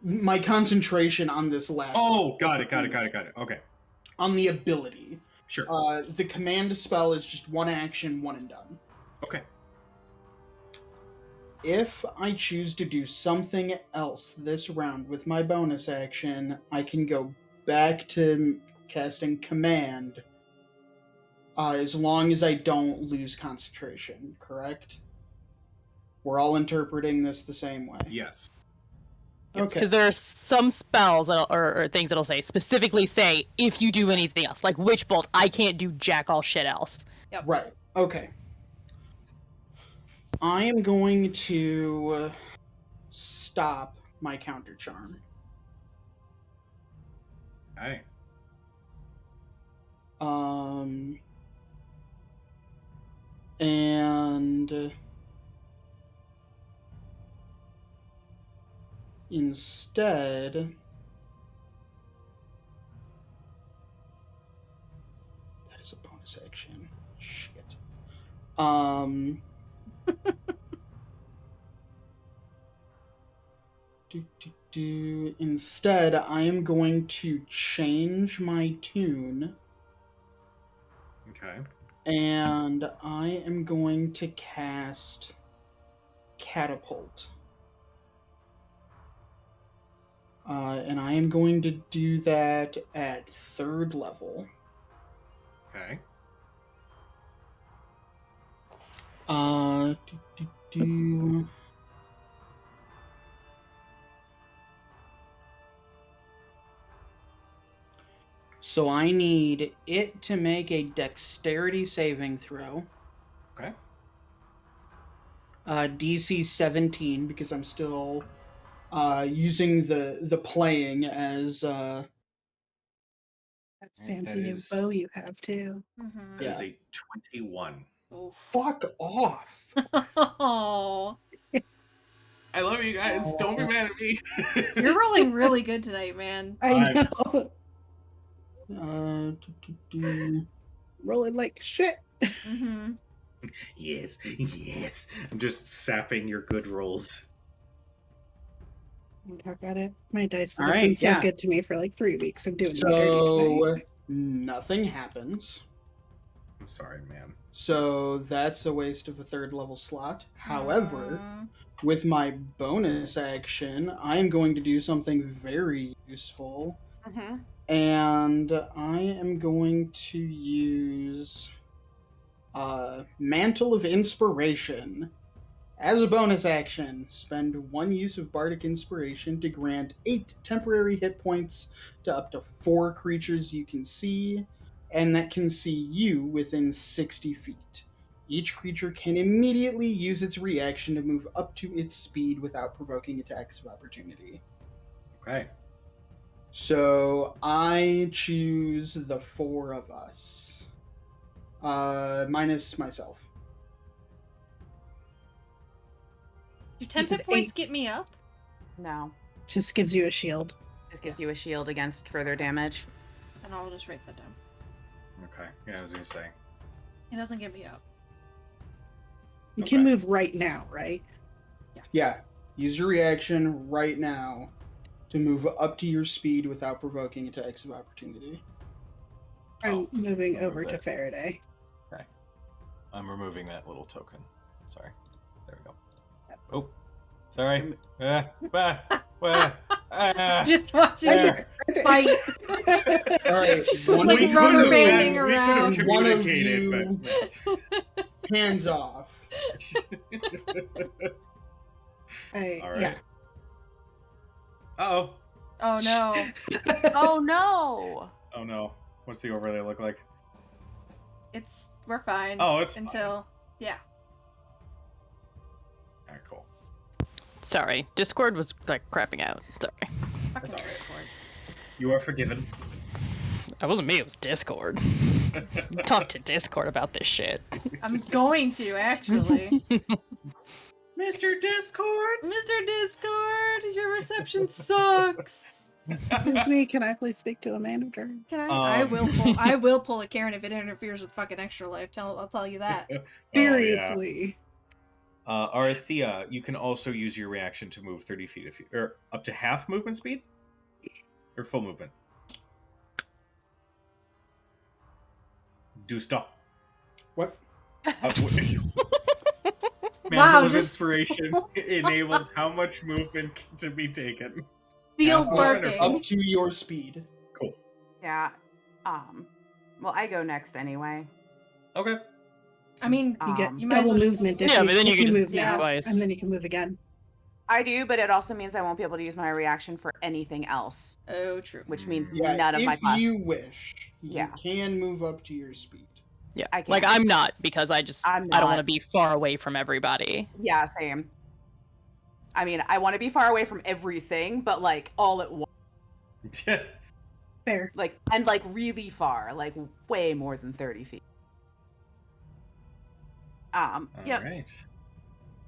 My concentration on this last. Oh, got it. Okay. On the ability. Sure. The command spell is just one action, one and done. Okay. If I choose to do something else this round with my bonus action, I can go back to casting command as long as I don't lose concentration, correct? We're all interpreting this the same way. Yes. Okay. Because there are some spells or things that'll specifically say if you do anything else, like Witch Bolt, I can't do jack all shit else. Yep. Right. Okay. I am going to stop my counter charm. Okay. And instead, that is a bonus action. Shit. Instead, I am going to change my tune. Okay. And I am going to cast Catapult. And I am going to do that at 3rd level. Okay. So I need it to make a dexterity saving throw. Okay. DC 17 because I'm still using the playing as That Right, fancy that new is- bow you have too. Mm-hmm. That is Yeah. a 21. fuck off. Oh, I love you guys. Don't be mad at me. you're rolling really good tonight, man. I I'm- know. Do, do, do. Rolling like shit. Mm-hmm. Yes, yes. I'm just sapping your good rolls. Don't talk about it. My dice All have been right, so yeah. good to me for like 3 weeks. I'm doing you dirty So tonight. nothing happens. I'm sorry, man. So that's a waste of a 3rd level slot. However, Mm. with my bonus action, I am going to do something very useful. Mm-hmm. And I am going to use Mantle of Inspiration. As a bonus action, spend 1 use of Bardic Inspiration to grant 8 temporary hit points to up to 4 creatures you can see, and that can see you within 60 feet. Each creature can immediately use its reaction to move up to its speed without provoking attacks of opportunity. Okay. So I choose the 4 of us, minus myself. Do 10 You said hit points 8. get me up? No. Just gives you a shield. Just gives you a shield against further damage. Then I'll just write that down. Okay. Yeah, I was gonna say. It doesn't get me up. You can Okay. move right now, right? Yeah, use your reaction right now to move up to your speed without provoking attacks of opportunity. I'm Oh, moving remember over to that. Faraday. I'm removing that little token. Sorry. There we go. Oh, sorry. Just watching Yeah. Right there. fight. All right, Just one like of you- rubber we banding could have around. One of communicated, you- but Hands off. all right. Yeah. Oh. Oh no. Oh no! Oh no. What's the overlay look like? We're fine. Oh, it's until yeah. Alright, cool. Sorry, Discord was like crapping out. Sorry. Fucking That's all right. Discord. You are forgiven. That wasn't me, it was Discord. Talk to Discord about this shit. I'm going to actually. Mr. Discord! Mr. Discord, your reception sucks. Excuse me, can I please speak to a manager? Can I? Um. I will pull a Karen if it interferes with fucking Extra Life. I'll tell you that. Oh, Seriously. yeah. Arthea, you can also use your reaction to move 30 feet if you, or up to half movement speed? Or full movement? Do stop. What? Mantle of just- Inspiration enables how much movement to be taken. Steel Half movement or barking. Up to your speed. Cool. Yeah. Well, I go next anyway. Okay. I mean, You get you might as double well just- movement if Yeah, you, but then you if can you just move do now, twice. and then you can move again. I do, but it also means I won't be able to use my reaction for anything else, Oh, true. which means Yeah, none of my if class. you wish, you Yeah. can move up to your speed. Yeah, I like can't. I'm not because I I'm don't not. want to be far away from everybody. Yeah, same. I mean, I want to be far away from everything, but like all at once, Fair. like really far, like way more than 30 feet. All Yep. right.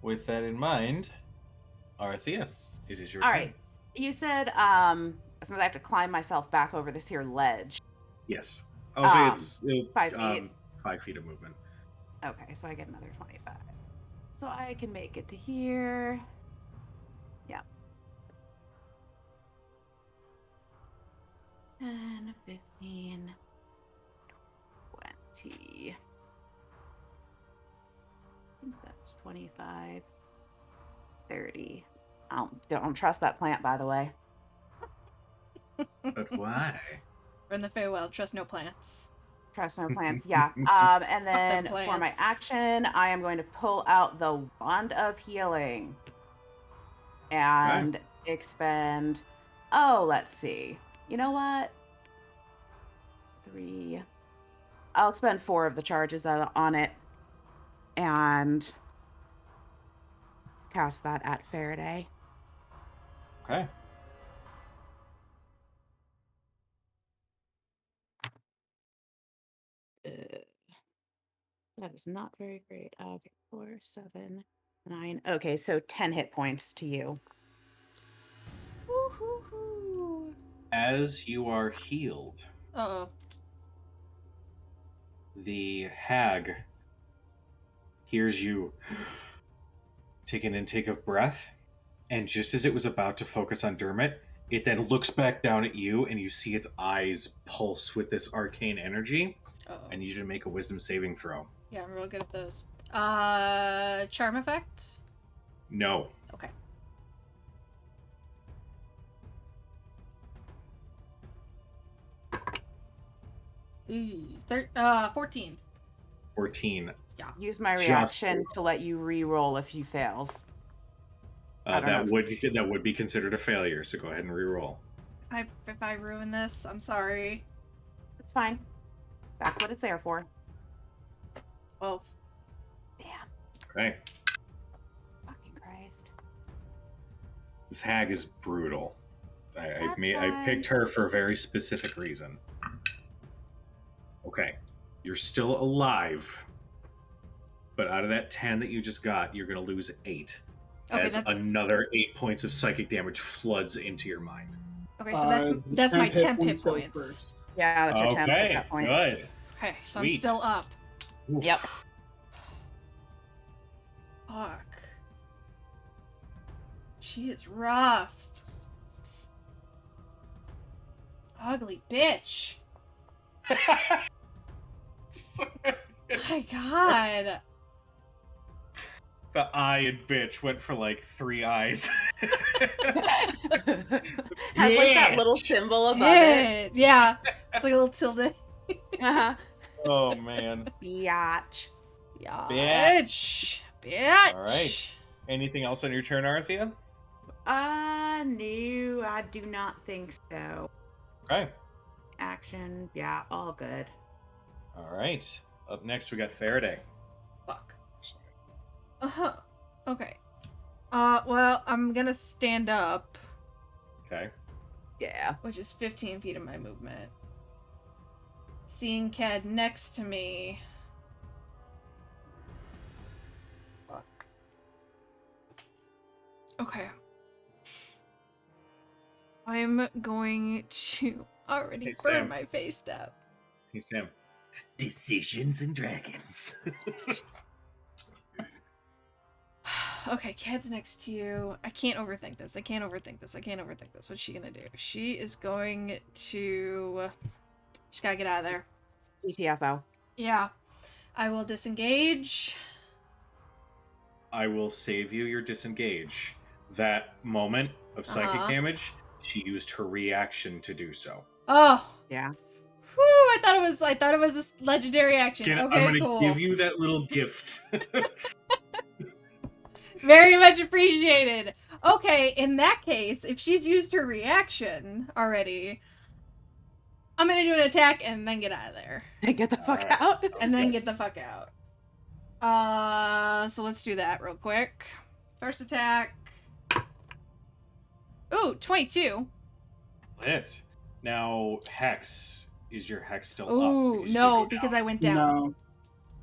With that in mind, Arthea, it is your All turn. right. You said since I have to climb myself back over this here ledge. Yes. I'll say it's 5 feet. 5 feet of movement. Okay, so I get another 25. So I can make it to here. Yeah. 10, 15, 20. I think that's 25, 30. I don't trust that plant, by the way. But why? We're in the Feywild. Trust no plants. Trust no plants, yeah. And then for my plants. action, I am going to pull out the Wand of Healing and expend. Oh, let's see. You know what? 3. I'll expend 4 of the charges on it, and cast that at Faraday. Okay. That is not very great. Okay, 4, 7, 9. Okay, so 10 hit points to you. Woo-hoo-hoo. As you are healed, Uh-oh. the hag hears you take an intake of breath, and just as it was about to focus on Dermot, it then looks back down at you, and you see its eyes pulse with this arcane energy. Uh-oh. I need you to make a wisdom saving throw. Yeah, I'm real good at those. Charm effect? No. Okay. Ooh, 14. 14. Use my Just- reaction to let you re-roll if you fails. I don't That know. would be considered a failure, so go ahead and re-roll. If I ruin this, I'm sorry. It's fine. That's what it's there for. 12. Damn. Okay. Fucking Christ. This hag is brutal. I That's picked her for a very specific reason. Okay. You're still alive. But out of that 10 that you just got, you're going to lose 8. Okay, As another 8 points of psychic damage floods into your mind. Okay, so that's my temp hit go points. first. Yeah, that's your temp at Okay, that point. good. Okay, so I'm Sweet. still up. Oof. Yep. Fuck. She is rough. Ugly bitch. My god. The eye and bitch went for like 3 eyes. Has like that little symbol above it. Yeah. It's like a little tilde. Uh-huh. Oh, man. Biatch. Yeah. Bitch. Bitch. All right. Anything else on your turn, Arthea? No, I do not think so. Okay. Action, yeah, all good. All right. Up next, we got Faraday. Fuck. Uh-huh. Okay. Well, I'm gonna stand up, Okay. Yeah. which is 15 feet of my movement. Seeing Ked next to me. Fuck. Okay. I'm going to already Hey, burn Sam. my face step. Hey, Sam. Decisions and Dragons. Okay, Ked's next to you. I can't overthink this. What's she gonna do? She is going to... She's gotta get out of there. GTFO. Yeah. I will disengage. I will save you your disengage. That moment of psychic Uh-huh. damage, she used her reaction to do so. Oh! Yeah. Whew, I thought it was a legendary action. Again, Okay, I'm gonna cool. give you that little gift. Very much appreciated. Okay, in that case, if she's used her reaction already, I'm gonna do an attack and then get out of there. Get the fuck Alright. out. And then get the fuck out. So let's do that real quick. First attack. Ooh, 22. Lit. Now, Hex. Is your Hex still up? Ooh, you no, did go because down. I went down. No.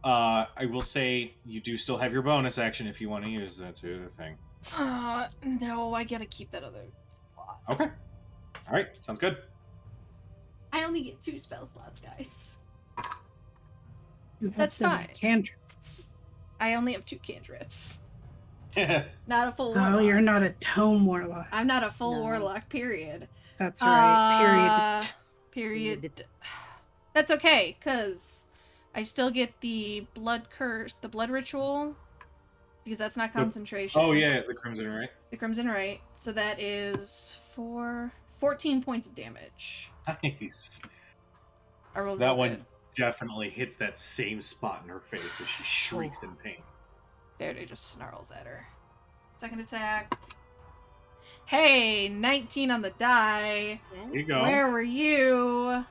I will say you do still have your bonus action if you want to use that to the thing. No, I gotta keep that other slot. Okay. All right. Sounds good. I only get 2 spell slots, guys. You have That's some fine. cantrips. I only have 2 cantrips. Not a full Oh, warlock. you're not a tome warlock. I'm not a full No. warlock, period. That's right. Period. That's okay, because I still get the blood curse, the blood ritual, because that's not concentration. Oh yeah, the Crimson, right? The Crimson Right. So that is 14 points of damage. Nice. I rolled That real one good. definitely hits that same spot in her face as she shrieks in pain. Faraday just snarls at her. Second attack. Hey, 19 on the die. There you go. Where were you?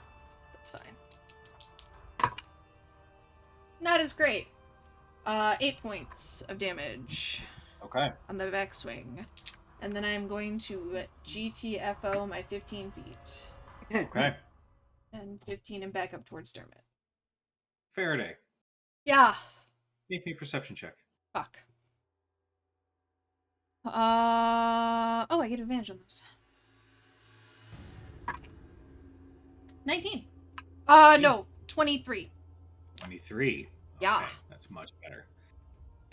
That's fine. Not as great. 8 points of damage. Okay. on the backswing. And then I'm going to GTFO my 15 feet. Okay. And 15 and back up towards Dermot. Faraday, Yeah. make me a perception check. Fuck. Oh, I get advantage on those. 19. No, 23. 23. Yeah. Okay, that's much better.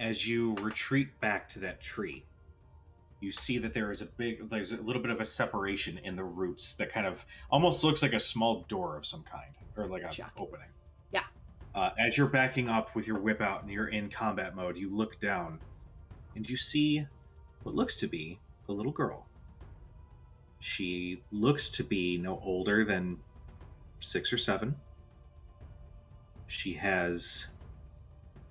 As you retreat back to that tree, you see that there's a little bit of a separation in the roots that kind of almost looks like a small door of some kind, or like a Shocking. opening. Yeah. As you're backing up with your whip out and you're in combat mode, you look down and you see what looks to be a little girl. She looks to be no older than 6 or 7. She has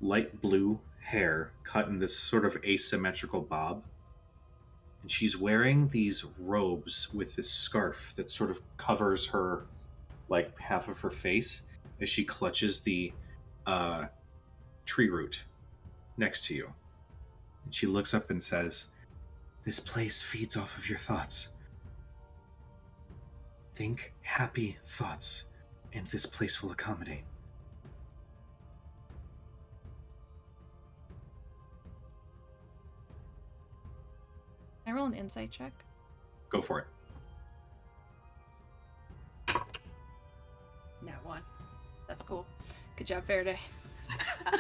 light blue hair cut in this sort of asymmetrical bob. And she's wearing these robes with this scarf that sort of covers her, like, half of her face as she clutches the tree root next to you. And she looks up and says, "This place feeds off of your thoughts. Think happy thoughts, and this place will accommodate." Can I roll an insight check? Go for it. Nat 1. That's cool. Good job, Faraday.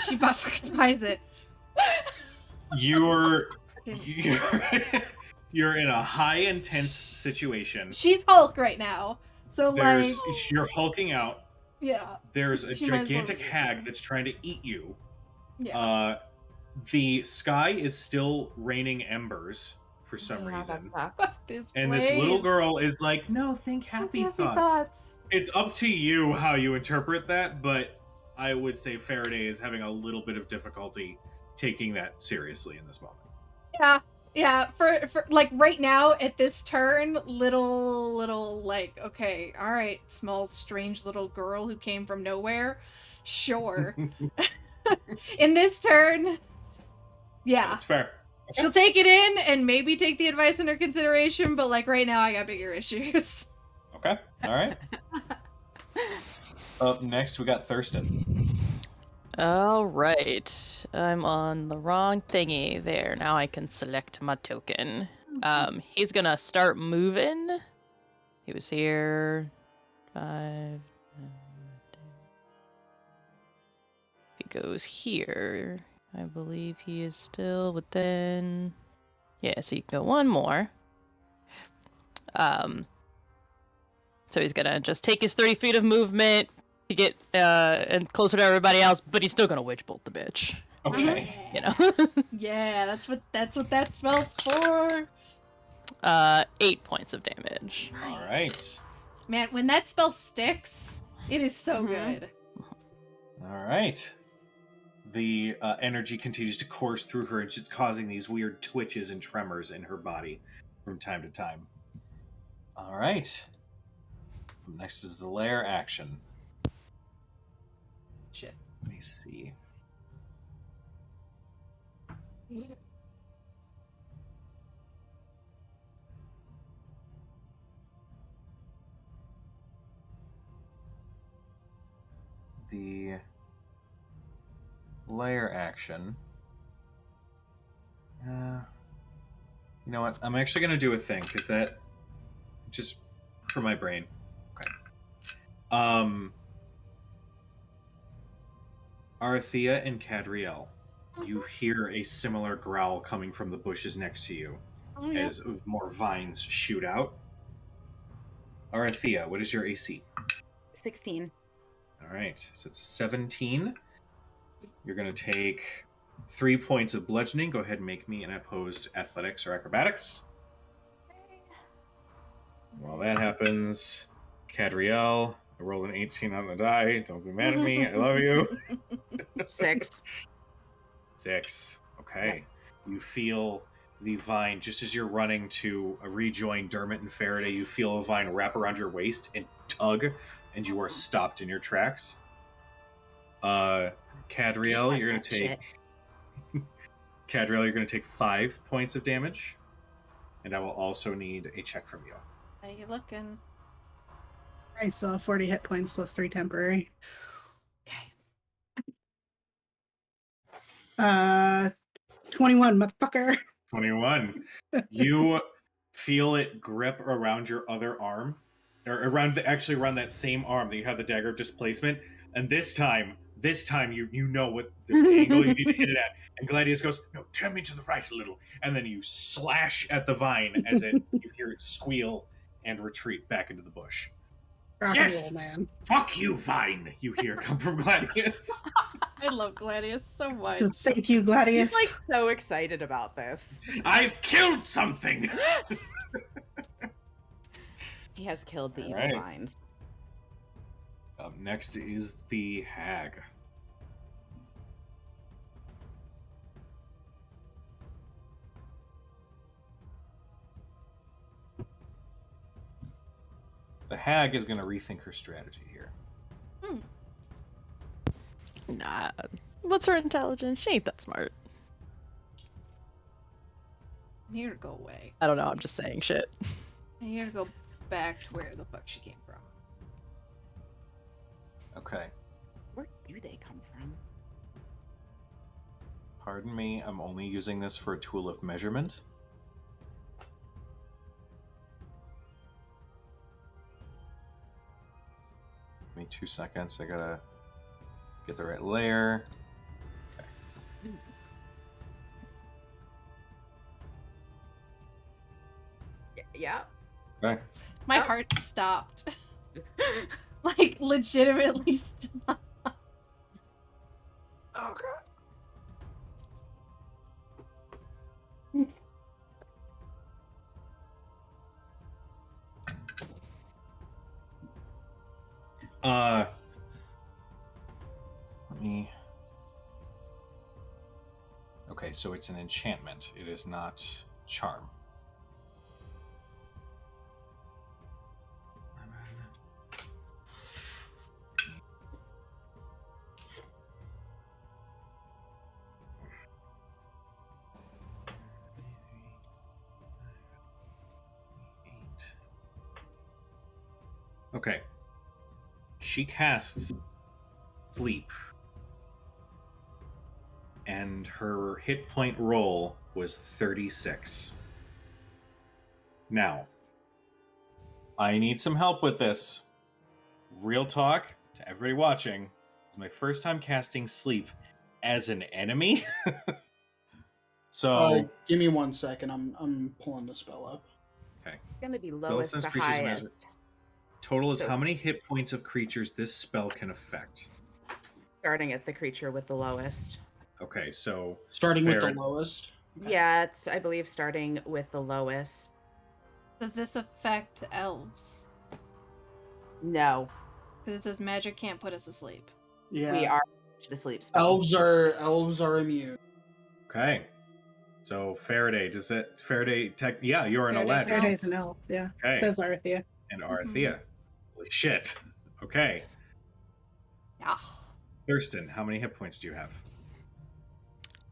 She about fucking tries it. You're in a high intense situation. She's Hulk right now. So There's like you're hulking out. yeah. There's a She might as well gigantic be hag eaten. that's trying to eat you. Yeah. The sky is still raining embers for some Yeah, that reason. sucks. This And this little place. girl is like, "No, think happy thoughts." It's up to you how you interpret that, but I would say Faraday is having a little bit of difficulty taking that seriously in this moment. Yeah, for like right now at this turn, little like, okay, all right, small strange little girl who came from nowhere. Sure. In this turn, yeah. That's fair. She'll take it in and maybe take the advice under consideration, but like right now I got bigger issues. Okay. All right. Up next, we got Thurston. All right. I'm on the wrong thingy there. Now I can select my token. He's gonna start moving. He was here. 5. He goes here. I believe he is still within. Yeah, so you can go one more. So he's gonna just take his 30 feet of movement to get and closer to everybody else, but he's still gonna witch bolt the bitch. Okay. You know. Yeah, that's what that smells for. 8 points of damage. All right. Man, when that spell sticks, it is so Mhm. good. All right. The energy continues to course through her, and she's causing these weird twitches and tremors in her body from time to time. All right. Next is the lair action. Shit. Let me see. The lair action. You know what? I'm actually going to do a thing, because that... Just for my brain. Okay. Arthea and Cadriel, you hear a similar growl coming from the bushes next to you Oh, yeah. as more vines shoot out. Arthea, what is your AC? 16. All right, so it's 17. You're going to take 3 points of bludgeoning. Go ahead and make me an opposed athletics or acrobatics. While that happens, Cadriel, I rolled an 18 on the die. Don't be mad at me. I love you. 6. 6. Okay. You feel the vine, just as you're running to rejoin Dermot and Faraday, you feel a vine wrap around your waist and tug, and you are stopped in your tracks. Cadriel, you're going to take Cadriel, you're going to take 5 points of damage. And I will also need a check from you. How you looking? I still have 40 hit points plus 3 temporary. Okay. 21, motherfucker. 21. You feel it grip around your other arm, or around that same arm that you have the dagger of displacement. And this time you know what the angle you need to hit it at. And Gladius goes, "No, turn me to the right a little." And then you slash at the vine as you hear it squeal and retreat back into the bush. Rock Yes! and roll, man. Fuck you, vine! You hear come from Gladius. I love Gladius so much. So thank you, Gladius. He's like so excited about this. I've killed something. He has killed the All evil right. vines. Up next is the hag. The hag is going to rethink her strategy here. Nah. What's her intelligence? She ain't that smart. I'm here to go away. I don't know, I'm just saying shit. I'm here to go back to where the fuck she came from. Okay. Where do they come from? Pardon me, I'm only using this for a tool of measurement. Give me 2 seconds. I gotta get the right layer. Yeah. Okay. My Oh. heart stopped. Like, legitimately stopped. Oh god. Let me. Okay, so it's an enchantment. It is not charm. Okay. She casts Sleep. And her hit point roll was 36. Now, I need some help with this. Real talk to everybody watching. It's my first time casting Sleep as an enemy. So, Give me 1 second. I'm pulling the spell up. okay. It's gonna be lowest since to creatures highest. imagine- Total is So- how many hit points of creatures this spell can affect. Starting at the creature with the lowest. Okay, so Starting with the Fair. lowest. Okay. Yeah, it's I believe starting with the lowest. Does this affect elves? No, Because it says magic can't put us asleep. Yeah. we are to the sleep spell. Elves are immune. okay. So Faraday, yeah, you're an Faraday's Aladdin. elf. Faraday's an elf, yeah. Okay. Says Arthea. And Arthea. Holy shit. Okay. Yeah. Thurston, how many hit points do you have?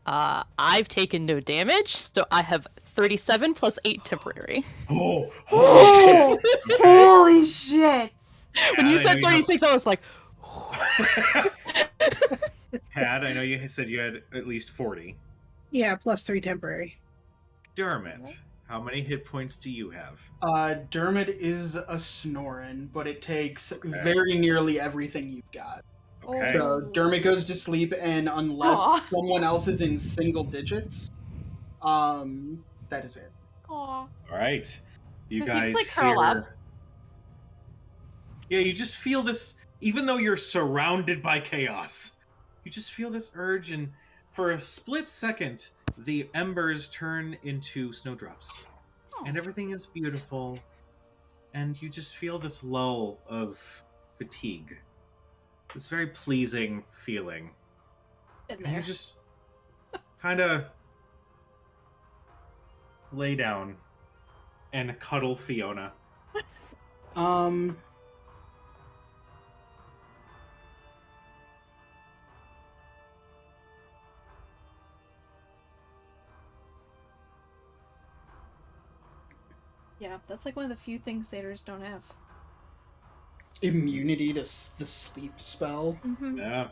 I've taken no damage, so I have 37 plus 8 temporary. Oh, Oh, holy shit. holy shit! When you I said know 36, I was like, Had, I know you said you had at least 40. Yeah, plus 3 temporary. Dermot, how many hit points do you have? Dermot is a Snorin, but it takes very nearly everything you've got. Okay. So Dermot goes to sleep, and unless Aw. someone else is in single digits, that is it. Aw. All right. You Does he guys just, like, curl up? hear... Yeah, you just feel this, even though you're surrounded by chaos, you just feel this urge, and for a split second, the embers turn into snowdrops. And everything is beautiful, and you just feel this lull of fatigue. This very pleasing feeling. In And you there. just kind of lay down and cuddle Fiona. Yeah, that's like one of the few things satyrs don't have. Immunity to the sleep spell. Mm-hmm. Yeah.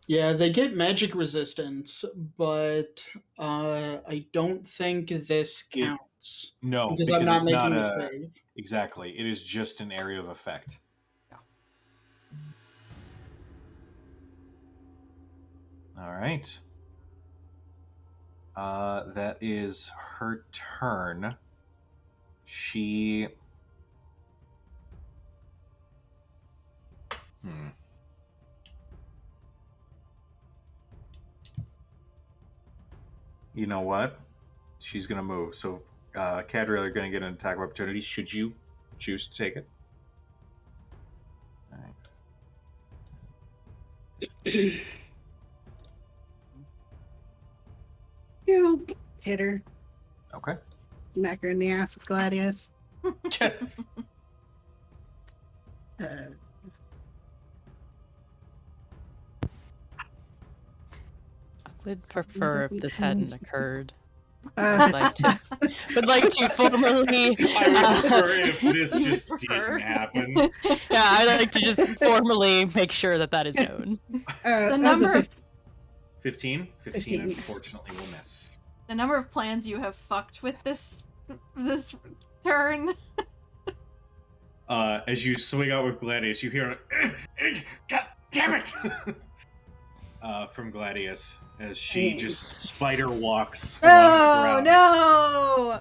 Yeah, they get magic resistance, but I don't think this counts No, because I'm because not it's not making a a save. exactly. It is just an area of effect. All right. That is her turn. She. You know what? She's gonna move. So, Cadriel, you're gonna get an attack of opportunity. Should you choose to take it? All right. You'll hit her. Okay. Smack her in the ass with Gladius. Uh, I would prefer if this hadn't occurred. uh, Would like to formally. I would prefer if this just didn't happen. Yeah, I'd like to just formally make sure that is known. The that was a number of 15? 15, 15. unfortunately, will miss. the number of plans you have fucked with this turn. As you swing out with Gladius, you hear God damn it! From Gladius as she just spider walks along the Oh ground. no!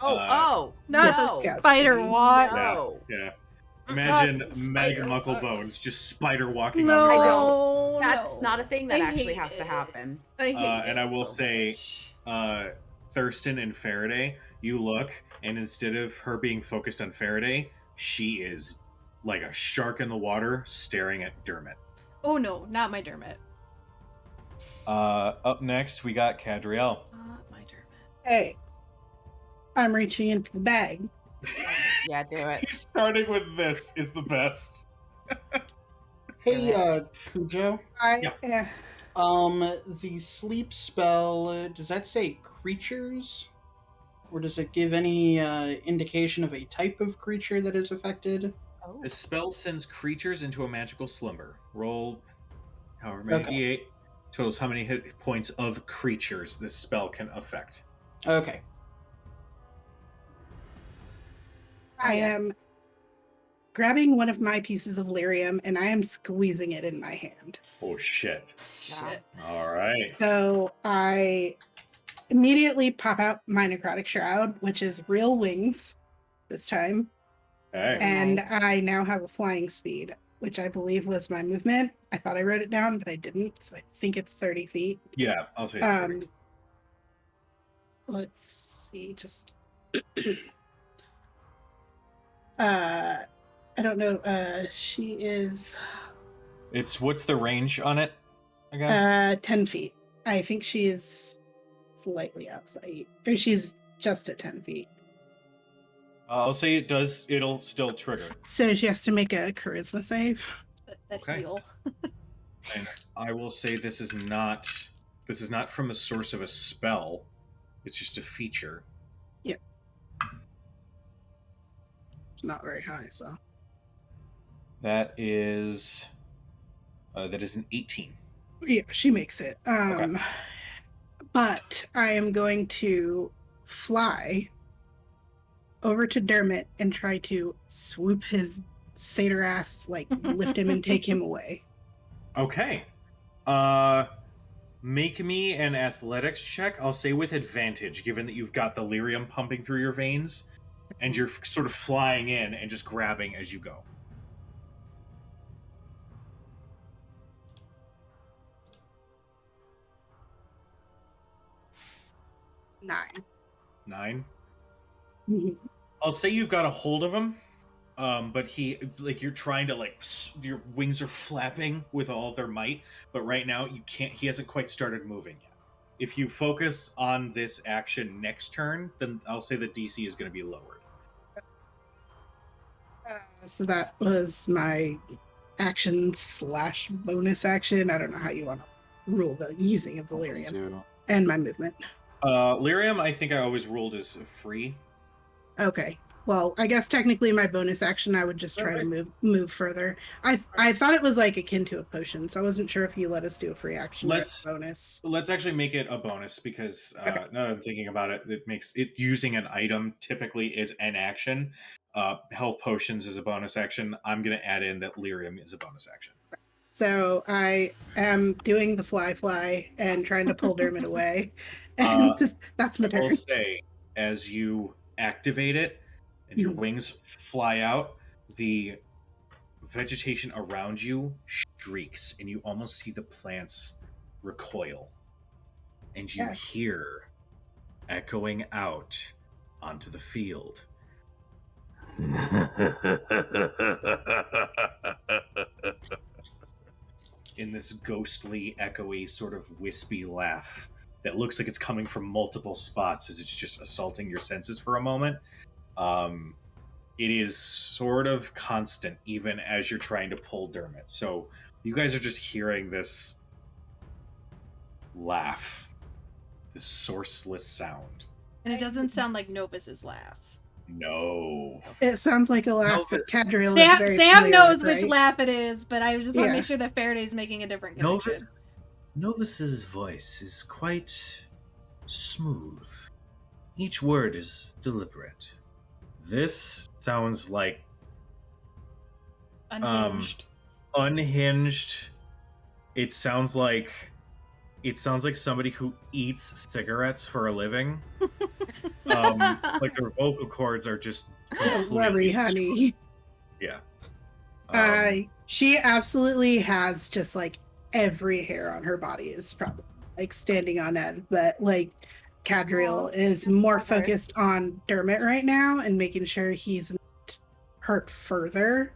no. Not the spider walk. No. Yeah. Imagine Not Meg spider Mucklebones just spider walking No, on the I ground. don't. That's no. not a thing that I actually hate has to it. happen. I hate And I it will so say, much. Thurston and Faraday, you look, and instead of her being focused on Faraday, she is like a shark in the water staring at Dermot. Oh no, not my Dermot. Up next, we got Cadriel. Not my Dermot. hey, I'm reaching into the bag. Yeah, do it. Starting with this is the best. Hey, Cujo. Yeah. The sleep spell, does that say creatures? Or does it give any indication of a type of creature that is affected? Oh. This spell sends creatures into a magical slumber. Roll however many Okay. d8. Totals how many hit points of creatures this spell can affect. Okay. I am grabbing one of my pieces of lyrium and I am squeezing it in my hand. Oh, shit. Shit. All right. So I immediately pop out my necrotic shroud, which is real wings this time. Okay. And Nice. I now have a flying speed, which I believe was my movement. I thought I wrote it down, but I didn't. So I think it's 30 feet. Yeah, I'll say it's 30. Let's see, just I don't know. She is What's the range on it again? 10 feet. I think she is slightly outside. Or she's just at 10 feet. I'll say it'll still trigger. So she has to make a charisma save. That Okay. heal. And I will say this is not from the source of a spell. It's just a feature. Not very high, so. That is an 18. Yeah, she makes it. Okay. But I am going to fly over to Dermot and try to swoop his satyr ass, like lift him and take him away. Okay. Make me an athletics check. I'll say with advantage, given that you've got the lyrium pumping through your veins, and you're sort of flying in and just grabbing as you go. Nine. 9. I'll say you've got a hold of him, but you're trying to your wings are flapping with all their might, but right now you can't. He hasn't quite started moving yet. If you focus on this action next turn, then I'll say the DC is going to be lowered. So that was my action / bonus action. I don't know how you want to rule the using of the lyrium and my movement. Lyrium, I think I always ruled as free. Okay. well, I guess technically my bonus action, I would just try Okay. to move further. I thought it was like akin to a potion, so I wasn't sure if you let us do a free action or a Let's bonus. let's actually make it a bonus because Okay. now that I'm thinking about it, it makes it using an item typically is an action. Health potions is a bonus action. I'm going to add in that lyrium is a bonus action. So I am doing the fly and trying to pull Dermot away, and that's my I will turn. say, as you activate it and your Mhm. wings fly out, the vegetation around you shrieks, and you almost see the plants recoil. And you Yeah. hear echoing out onto the field. In this ghostly, echoey, sort of wispy laugh that looks like it's coming from multiple spots as it's just assaulting your senses for a moment. It is sort of constant even as you're trying to pull Dermot. So you guys are just hearing this laugh, this sourceless sound. And it doesn't sound like Novus's laugh. No. It sounds like a laugh that Novus. Cadriel is Sam, very Sam familiar knows with, which right? laugh it is, but I just want to Yeah. make sure that Faraday's making a different connection. Novus's voice is quite smooth. Each word is deliberate. This sounds like Unhinged. unhinged. It sounds like somebody who eats cigarettes for a living. Like their vocal cords are just Don't completely worry, honey. Yeah. She absolutely has just like every hair on her body is probably like standing on end, but like Cadriel is more focused on Dermot right now and making sure he's not hurt further,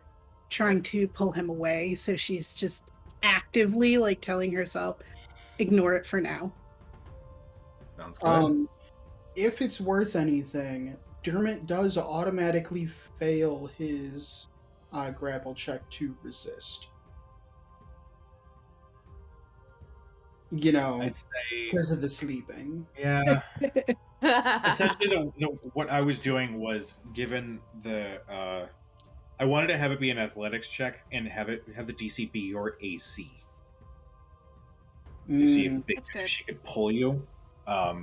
trying to pull him away. So she's just actively like telling herself, ignore it for now. Sounds good. If it's worth anything, Dermot does automatically fail his grapple check to resist. You know, I'd say, because of the sleeping. yeah. Essentially, what I was doing was given the I wanted to have it be an athletics check and have the DC be your AC to see if That's good. she could pull you. I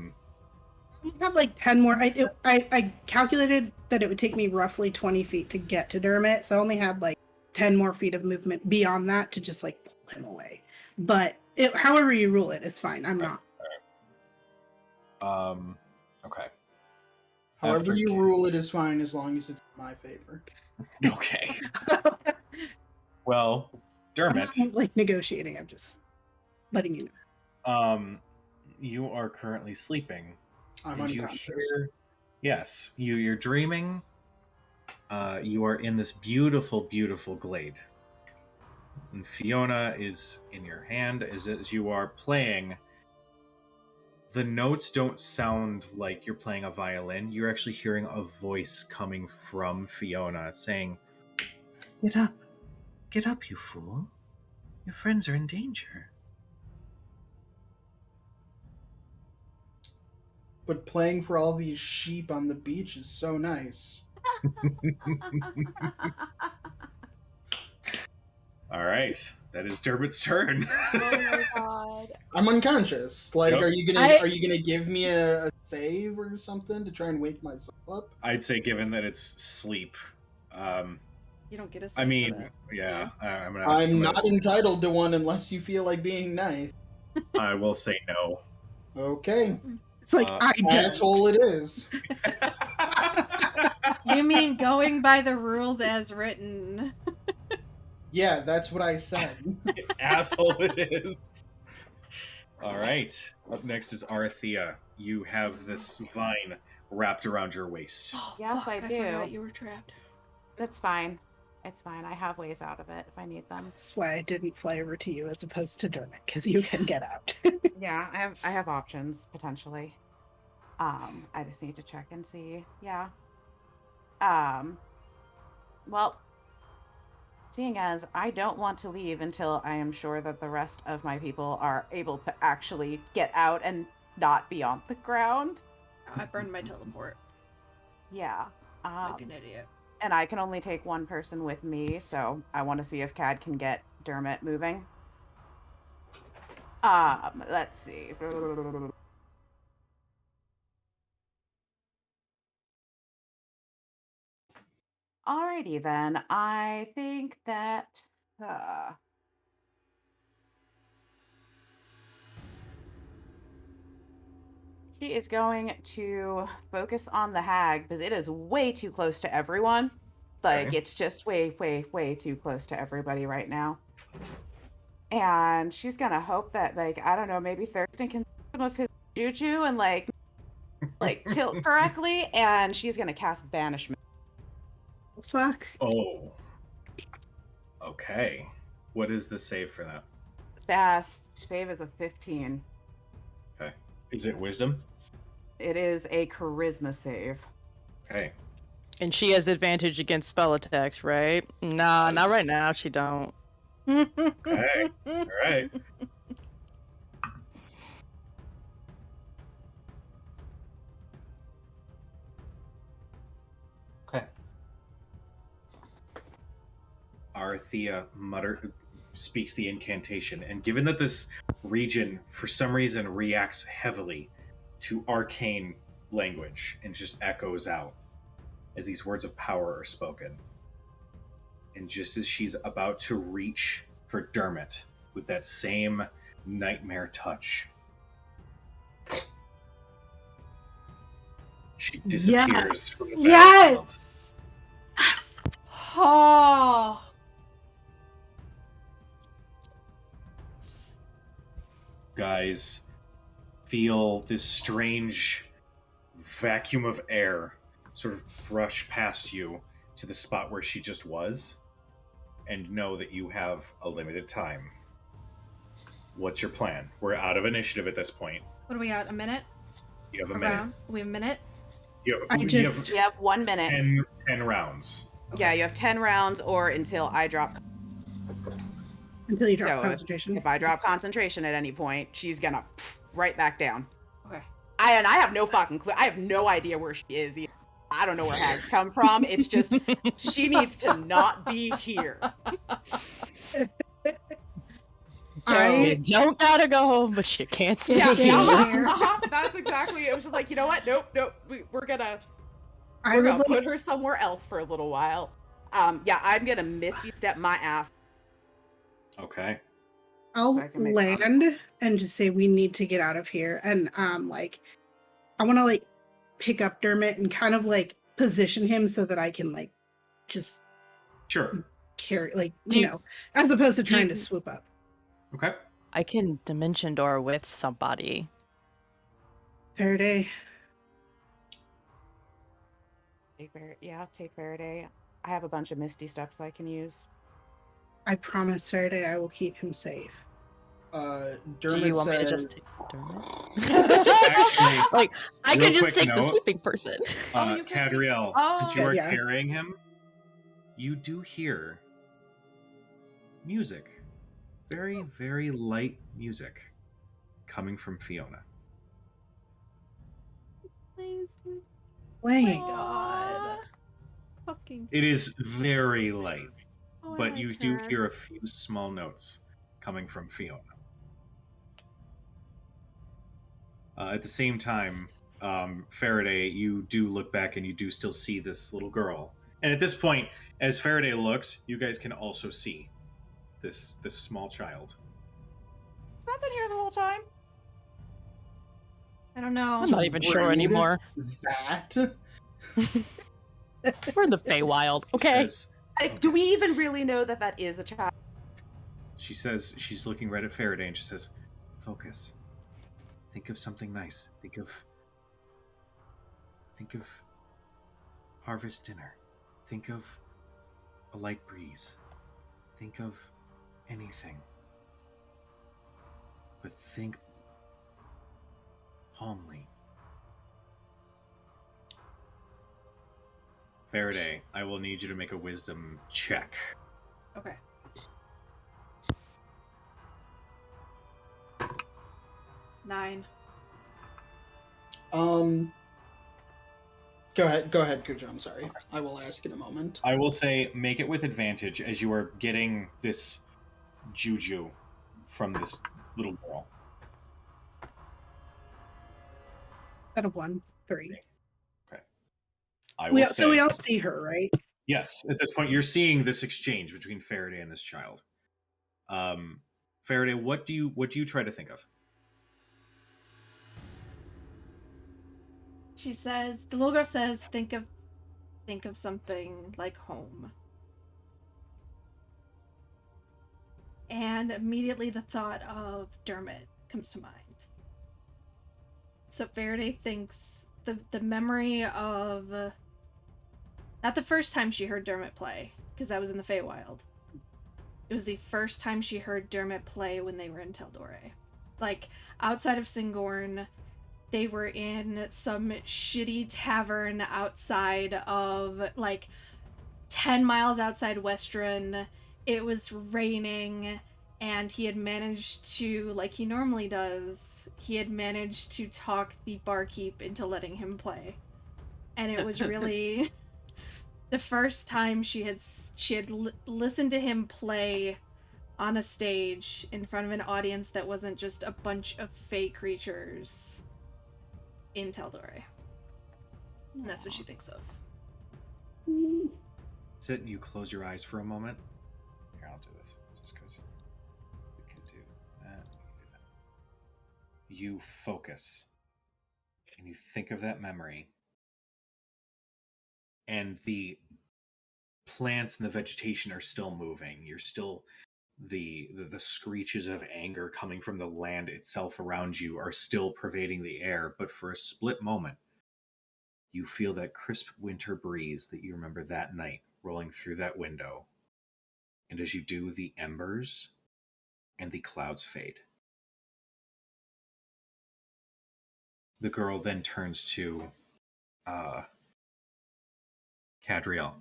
have like 10 more. I calculated that it would take me roughly 20 feet to get to Dermot, so I only had like 10 more feet of movement beyond that to just like pull him away. But however you rule it is fine. I'm not. Okay. However After you Ca- rule it is fine as long as it's in my favor. Okay. Well, Dermot, I'm not, like negotiating. I'm just letting you know. you are currently sleeping. I'm And you unconscious. yes, you're dreaming. You are in this beautiful, beautiful glade. And Fiona is in your hand as you are playing. The notes don't sound like you're playing a violin. You're actually hearing a voice coming from Fiona saying, "Get up. Get up, you fool. Your friends are in danger." But playing for all these sheep on the beach is so nice. All right, that is Dermot's turn. Oh my god. I'm unconscious. Like, Yep. are you gonna give me a save or something to try and wake myself up? I'd say, given that it's sleep, You don't get a I save mean, for that. yeah, I'm I'm gonna not entitled to one unless you feel like being nice. I will say no. Okay, It's like I don't. asshole it is. You mean going by the rules as written? Yeah, that's what I said. Asshole it is. All right. Up next is Arthea. You have this vine wrapped around your waist. Oh, Yes, fuck, I I do. forgot you were trapped. That's fine. It's fine. I have ways out of it if I need them. That's why I didn't fly over to you as opposed to Dermot, because you can get out. Yeah, I have options potentially. I just need to check and see. Yeah. Well, seeing as I don't want to leave until I am sure that the rest of my people are able to actually get out and not be on the ground. I burned my teleport. Yeah. Like an idiot. And I can only take one person with me, so I want to see if Cad can get Dermot moving. Let's see. Alrighty then. I think that she is going to focus on the hag because it is way too close to everyone. Like, Okay. it's just way, way, way too close to everybody right now. And she's gonna hope that, like, I don't know, maybe Thurston can some of his juju and like tilt correctly, and she's gonna cast banishment. Fuck. Oh. Okay. What is the save for that? Fast save is a 15. Okay. Is it wisdom? It is a charisma save. Okay. And she has advantage against spell attacks, right? Nah, not right now. She don't. Okay. All right. Okay. Arthea speaks the incantation, and given that this region, for some reason, reacts heavily to arcane language and just echoes out as these words of power are spoken. And just as she's about to reach for Dermot with that same nightmare touch, she disappears Yes. from the battlefield. Yes. Yes. Oh. Guys feel this strange vacuum of air sort of brush past you to the spot where she just was, and know that you have a limited time. What's your plan? We're out of initiative at this point. What do we got? A minute? You have a A minute. round? We have a minute? You I have, just- You have 1 minute. 10 rounds. Yeah, you have 10 rounds or until I drop. Until you drop So, concentration. If I drop concentration at any point, she's gonna right back down. Okay. I have no fucking clue. I have no idea where she is either. I don't know where hags come from. It's just she needs to not be here. You don't gotta go home, but you can't stay Yeah, here. yeah. That's exactly it. It was just like, you know what? Nope. We're gonna I we're would gonna like, put her somewhere else for a little while. Yeah, I'm gonna Misty step my ass. Okay. I'll I can make land and just say we need to get out of here. And like I wanna like pick up Dermot and kind of like position him so that I can like just Sure. carry like Do you you- know, as opposed to do trying you- to swoop up. Okay. I can dimension door with somebody. Faraday. Take Faraday. I have a bunch of Misty steps I can use. I promise Faraday I will keep him safe. Dermot Do you want me to says, just take Dermot? Actually, Like, I real could just quick take the note, sleeping person. Oh, you could take- Cadriel, since you Oh. are Yeah. carrying him, you do hear music. Very, very light music coming from Fiona. Oh Wait. my god. Fucking. It is very light, Oh, I but like you do her. hear a few small notes coming from Fiona. At the same time, Faraday, you do look back and you do still see this little girl. And at this point, as Faraday looks, you guys can also see this small child. Has that been here the whole time? I don't know. I'm not even sure Rude. anymore. that. We're in the Feywild, She okay? says- Do we even really know that that is a child? She says, she's looking right at Faraday and she says, focus. Think of something nice. Think of harvest dinner. Think of a light breeze. Think of anything. But think calmly. Faraday, I will need you to make a wisdom check. Okay. Nine. Go ahead, Kujo. I'm sorry. I will ask in a moment. I will say make it with advantage as you are getting this juju from this little girl. Out of 1, 3. I will say, So we all see her, right? yes, at this point, you're seeing this exchange between Faraday and this child. Faraday, what do you try to think of? She says, the little girl says, think of something like home. And immediately the thought of Dermot comes to mind. So Faraday thinks the memory of not the first time she heard Dermot play, because that was in the Feywild. It was the first time she heard Dermot play when they were in Teldore. Like, outside of Singorn, they were in some shitty tavern outside of, like, 10 miles outside Westron. It was raining, and he had managed to, like he normally does, he had managed to talk the barkeep into letting him play. And it was really the first time she had listened to him play on a stage in front of an audience that wasn't just a bunch of fey creatures in Teldore. And that's what she thinks of. Sit and you close your eyes for a moment. Here, I'll do this just because you can do that. You focus and you think of that memory, and the plants and the vegetation are still moving. You're still the screeches of anger coming from the land itself around you are still pervading the air, but for a split moment you feel that crisp winter breeze that you remember that night rolling through that window. And as you do, the embers and the clouds fade. The girl then turns to Cadriel.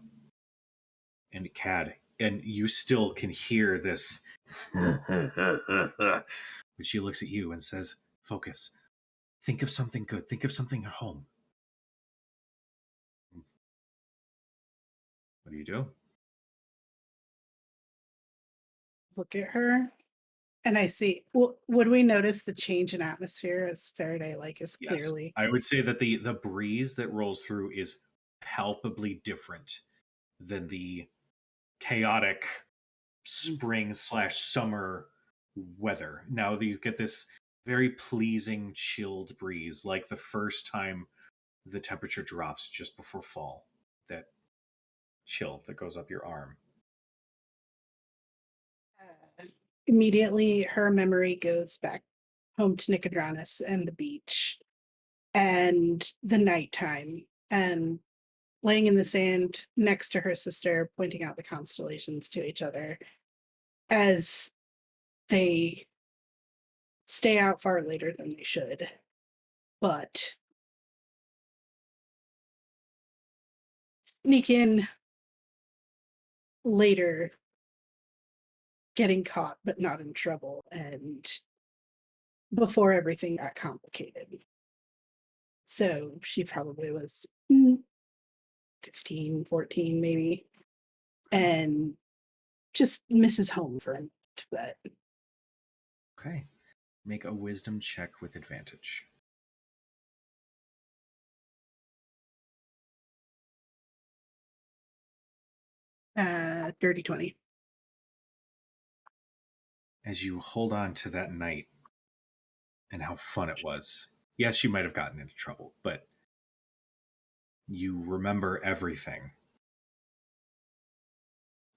And Cad, and you still can hear this. But she looks at you and says, focus. Think of something good. Think of something at home. What do you do? Look at her, and I see. Well, would we notice the change in atmosphere as Faraday is clearly? I would say that the breeze that rolls through is palpably different than the chaotic spring/summer weather. Now that you get this very pleasing chilled breeze, like the first time the temperature drops just before fall, that chill that goes up your arm. Immediately, her memory goes back home to Nicodranus and the beach and the nighttime and laying in the sand next to her sister, pointing out the constellations to each other as they stay out far later than they should. But sneak in later, getting caught but not in trouble, and before everything got complicated. So she probably was 15, 14 maybe, and just misses home for a minute. But Okay. Make a wisdom check with advantage. dirty 20. As you hold on to that night and how fun it was. Yes, you might have gotten into trouble, but you remember everything.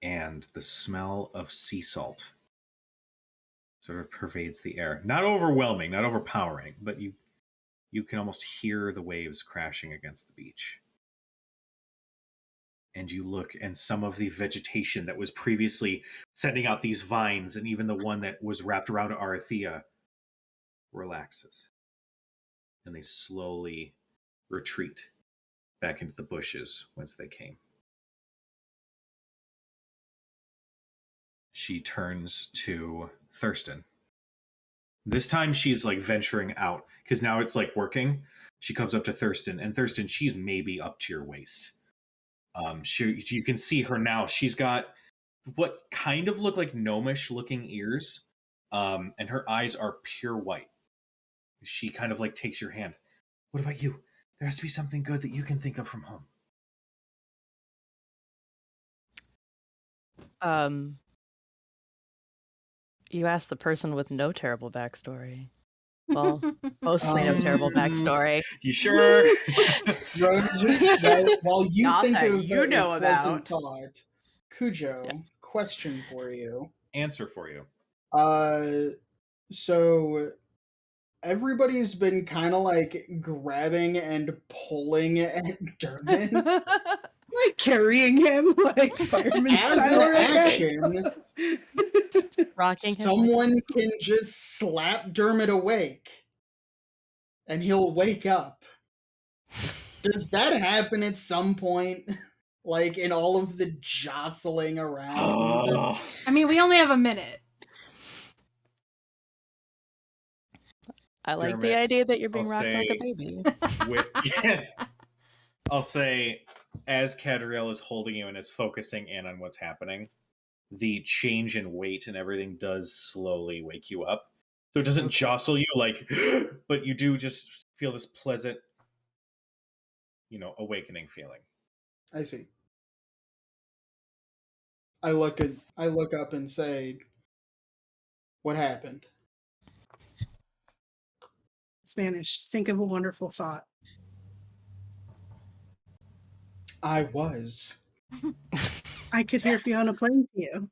And the smell of sea salt sort of pervades the air. Not overwhelming, not overpowering, but you can almost hear the waves crashing against the beach. And you look, and some of the vegetation that was previously sending out these vines, and even the one that was wrapped around Arathea, relaxes. And they slowly retreat back into the bushes whence they came. She turns to Thurston. This time she's venturing out, because now it's working. She comes up to Thurston, and Thurston, she's maybe up to your waist. You can see her now. She's got what kind of look like gnomish looking ears, and her eyes are pure white. She kind of like takes your hand. What about you? There has to be something good that you can think of from home. You asked the person with no terrible backstory. Well, mostly no terrible backstory. You sure? Rose, while you Not think that of you a know pleasant about. thought, Cujo, Yeah. question for you. Answer for you. So everybody's been kind of like grabbing and pulling at Dermot. Like carrying him like fireman As style an right action, Rocking him. someone can just slap Dermot awake and he'll wake up. Does that happen at some point? Like in all of the jostling around? I mean, we only have a minute. I like Dermot, the idea that you're being I'll rocked like a say- baby. I'll say, as Cadriel is holding you and is focusing in on what's happening, the change in weight and everything does slowly wake you up. So it doesn't Okay. jostle you like, but you do just feel this pleasant, awakening feeling. I see. I look up and say, "What happened?" It's vanished. Think of a wonderful thought. I was. I could hear Fiona playing to you.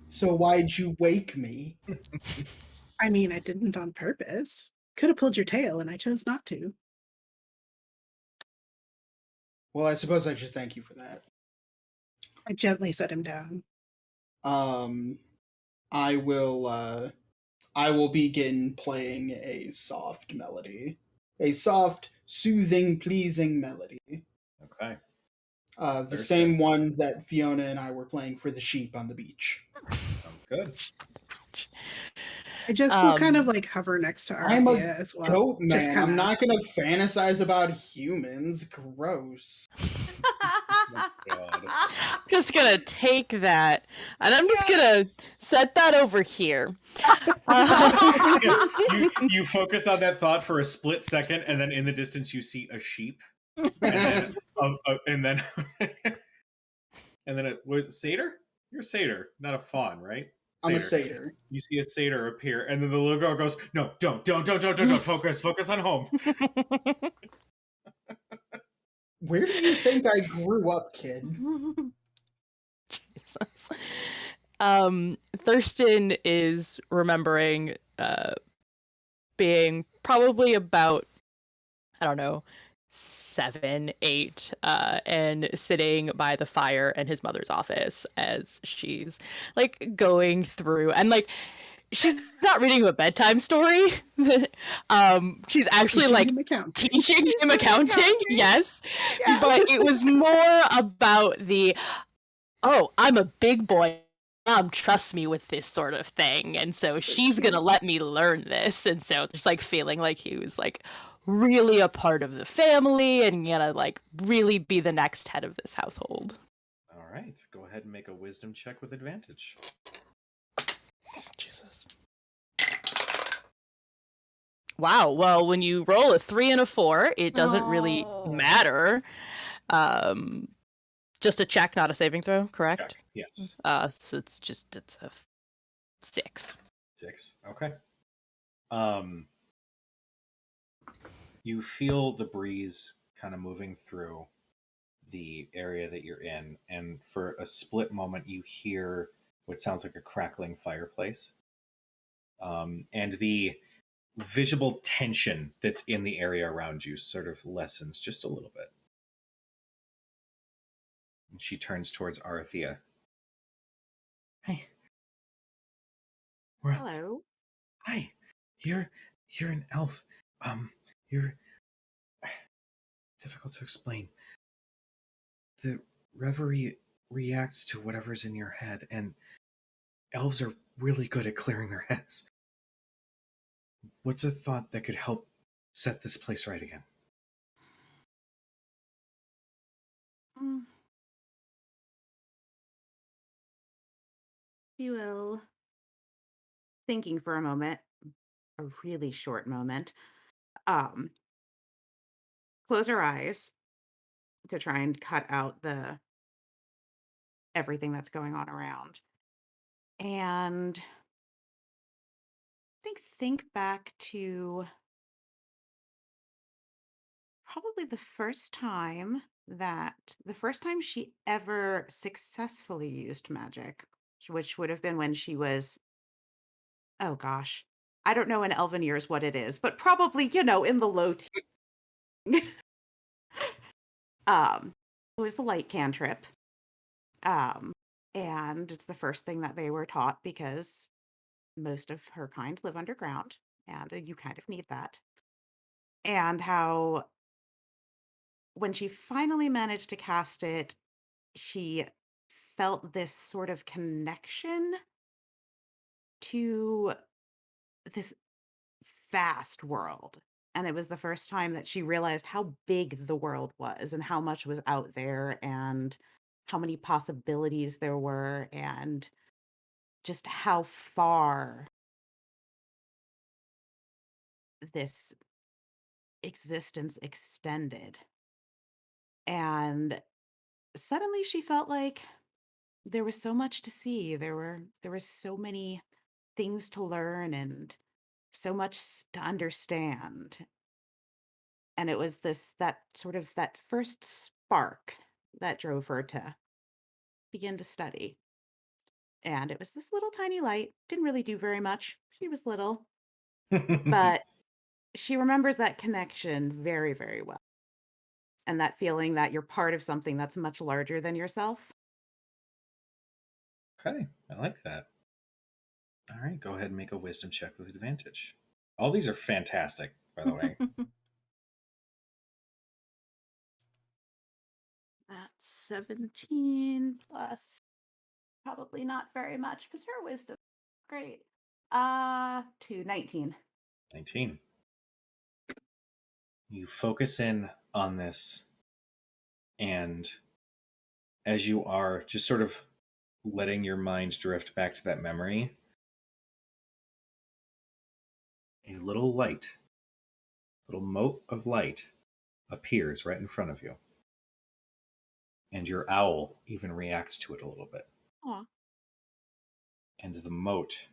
So why'd you wake me? I mean, I didn't on purpose. Could have pulled your tail, and I chose not to. Well, I suppose I should thank you for that. I gently set him down. I will begin playing a soft melody. A soft, soothing, pleasing melody. Okay. The Thursday. same one that Fiona and I were playing for the sheep on the beach. Sounds good. I just will kind of like hover next to I'm a Arthea as well. Goat man. Just kinda- I'm not gonna fantasize about humans. Gross. God. Just gonna take that, and I'm just gonna set that over here. You focus on that thought for a split second, and then in the distance you see a sheep, and then and then it was satyr. You're a satyr, not a fawn, right? I'm a satyr. You see a satyr appear, and then the little girl goes, "No, don't! Focus on home." Where do you think I grew up, kid? Jesus. Thurston is remembering being probably about, I don't know, 7, 8, and sitting by the fire in his mother's office as she's like going through, and like she's not reading a bedtime story. She's actually Teaching like him accounting. teaching him accounting. Yes. Yes. But it was more about the, oh, I'm a big boy. Mom trusts me with this sort of thing, and so So she's cute. gonna let me learn this. And so just like feeling like he was like really a part of the family and gonna like really be the next head of this household. All right, go ahead and make a wisdom check with advantage. Jesus. Wow. Well, when you roll a 3 and a 4, it doesn't really Oh. matter. Just a check, not a saving throw, correct? Check. Yes. So it's a 6. 6. Okay. You feel the breeze kind of moving through the area that you're in, and for a split moment you hear what sounds like a crackling fireplace. And the visible tension that's in the area around you sort of lessens just a little bit. And she turns towards Arthea. Hey. Hello. Hi. You're an elf. You're difficult to explain. The reverie reacts to whatever's in your head, and elves are really good at clearing their heads. What's a thought that could help set this place right again? Mm. You will, thinking for a moment, a really short moment, um, close her eyes to try and cut out the everything that's going on around. And think back to probably the first time she ever successfully used magic, which would have been when she was, oh gosh, I don't know in elven years what it is, but probably, in the low teen. um it was a light cantrip. Um and it's the first thing that they were taught because most of her kind live underground, and you kind of need that. And how when she finally managed to cast it, she felt this sort of connection to this vast world. And it was the first time that she realized how big the world was and how much was out there and how many possibilities there were and just how far this existence extended. And suddenly she felt like there was so much to see. There were so many things to learn and so much to understand. And it was that first spark that drove her to begin to study. And it was this little tiny light, didn't really do very much. She was little, but she remembers that connection very, very well. And that feeling that you're part of something that's much larger than yourself. Okay, I like that. All right, go ahead and make a wisdom check with advantage. All these are fantastic, by the way. That's 17 plus probably not very much because her wisdom great. To 19. 19. You focus in on this, and as you are just sort of letting your mind drift back to that memory, a little light, little mote of light appears right in front of you. And your owl even reacts to it a little bit. Aw. And the mote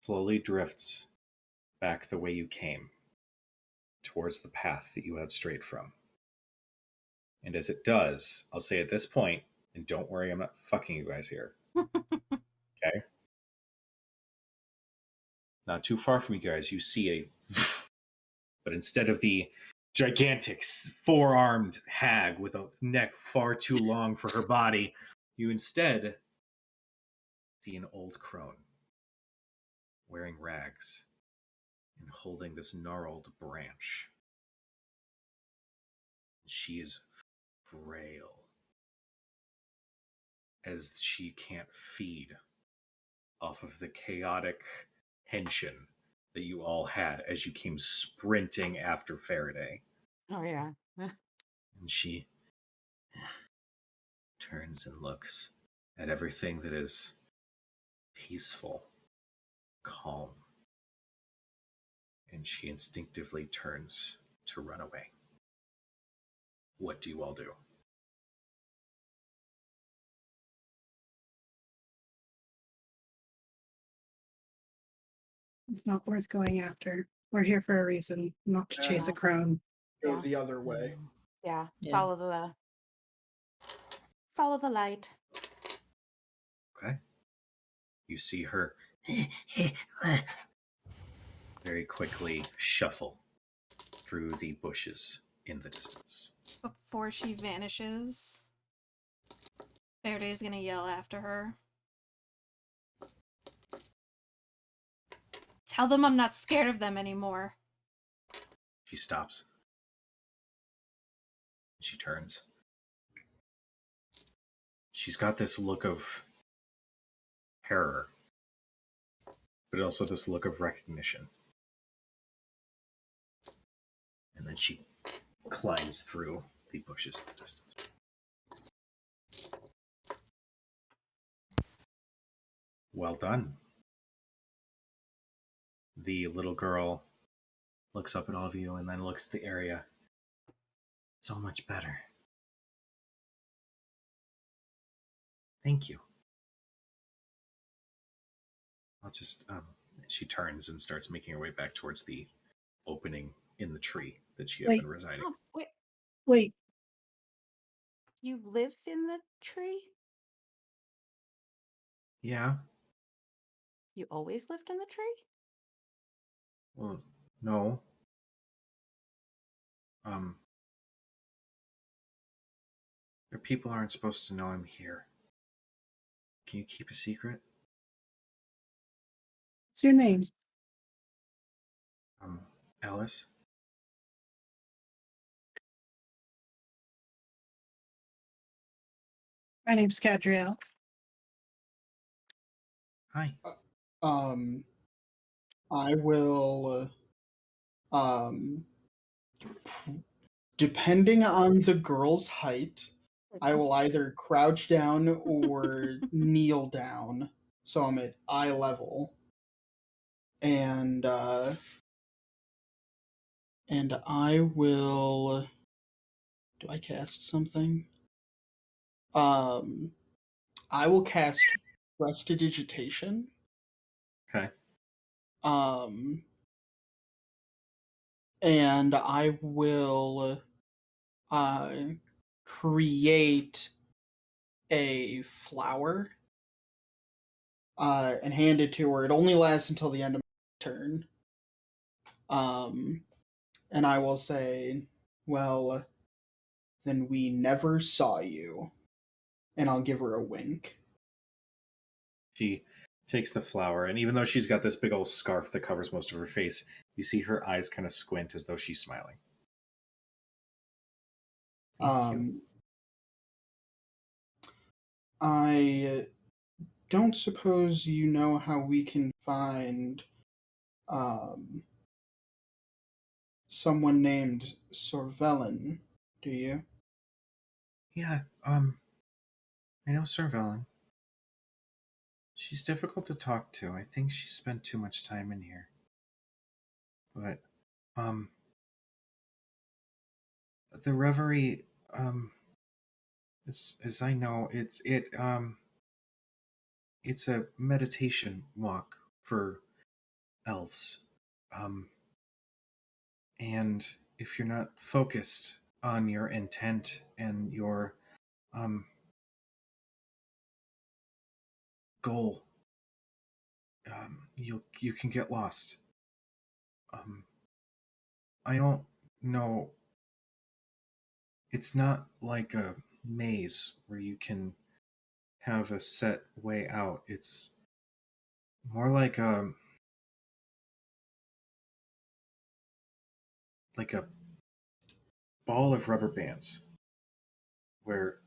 slowly drifts back the way you came, towards the path that you had strayed from. And as it does, I'll say at this point, and don't worry, I'm not fucking you guys here. Okay? Not too far from you guys, you see a but instead of the gigantic four-armed hag with a neck far too long for her body, you instead see an old crone wearing rags and holding this gnarled branch. She is frail as she can't feed off of the chaotic tension that you all had as you came sprinting after Faraday. Oh yeah. And she turns and looks at everything that is peaceful, calm, and she instinctively turns to run away. What do you all do? It's not worth going after. We're here for a reason, not to chase a crone. Go Yeah. the other way. Yeah. Yeah. Follow the light. Okay. You see her very quickly shuffle through the bushes in the distance. Before she vanishes, Faraday's gonna yell after her. Tell them I'm not scared of them anymore. She stops. She turns. She's got this look of terror, but also this look of recognition. And then she climbs through the bushes in the distance. Well done. The little girl looks up at all of you and then looks at the area. So much better. Thank you. I'll just, she turns and starts making her way back towards the opening in the tree that she had been residing. Oh, wait, Wait, you live in the tree? Yeah? You always lived in the tree? Well, no. Your people aren't supposed to know I'm here. Can you keep a secret? what's your name? Alice? My name's Cadriel. Hi. I will, depending on the girl's height, I will either crouch down or kneel down, so I'm at eye level. And I will. Do I cast something? I will cast Prestidigitation. Okay. And I will create a flower and hand it to her. It only lasts until the end of my turn. And I will say, well, then we never saw you. And I'll give her a wink. She takes the flower, and even though she's got this big old scarf that covers most of her face, you see her eyes kind of squint as though she's smiling. Thank you. I don't suppose you know how we can find someone named Sorvellen, do you? Yeah, I know Sir Velen. She's difficult to talk to. I think she spent too much time in here. But, the reverie, as I know, it's a meditation walk for elves. And if you're not focused on your intent and your, goal, you can get lost. I don't know. It's not like a maze where you can have a set way out. It's more like a ball of rubber bands where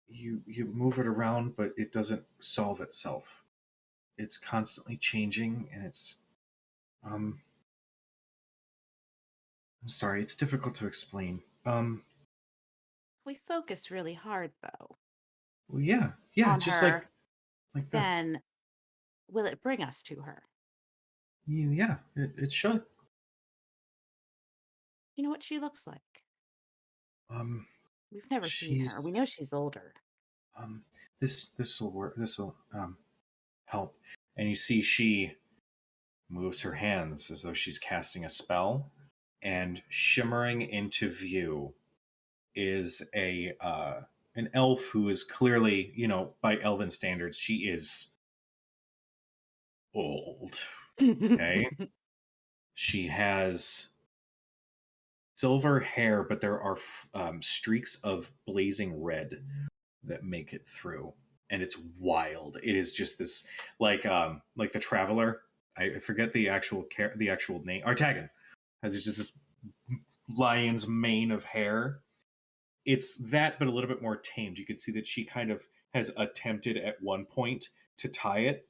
you move it around, but it doesn't solve itself. It's constantly changing, and it's I'm sorry, it's difficult to explain. We focus really hard, though, Well, yeah, on just her. like this. Then will it bring us to her? Yeah, it should. You know what she looks like? We've never seen her. We she's know she's older. this will work. This will help. And you see she moves her hands as though she's casting a spell, and shimmering into view is an elf who is clearly, by elven standards, she is old. Okay. She has silver hair, but there are streaks of blazing red that make it through, and it's wild. It is just this like the Traveler. I forget the actual name. Artagan has just this lion's mane of hair. It's that, but a little bit more tamed. You can see that she kind of has attempted at one point to tie it,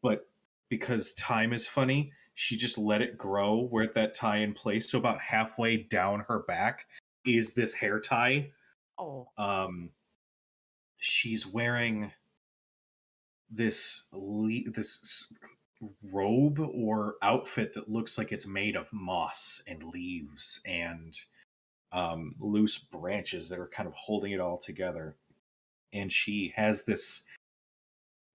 but because time is funny, she just let it grow with that tie in place. So about halfway down her back is this hair tie. Oh. She's wearing this robe or outfit that looks like it's made of moss and leaves and loose branches that are kind of holding it all together. And she has this,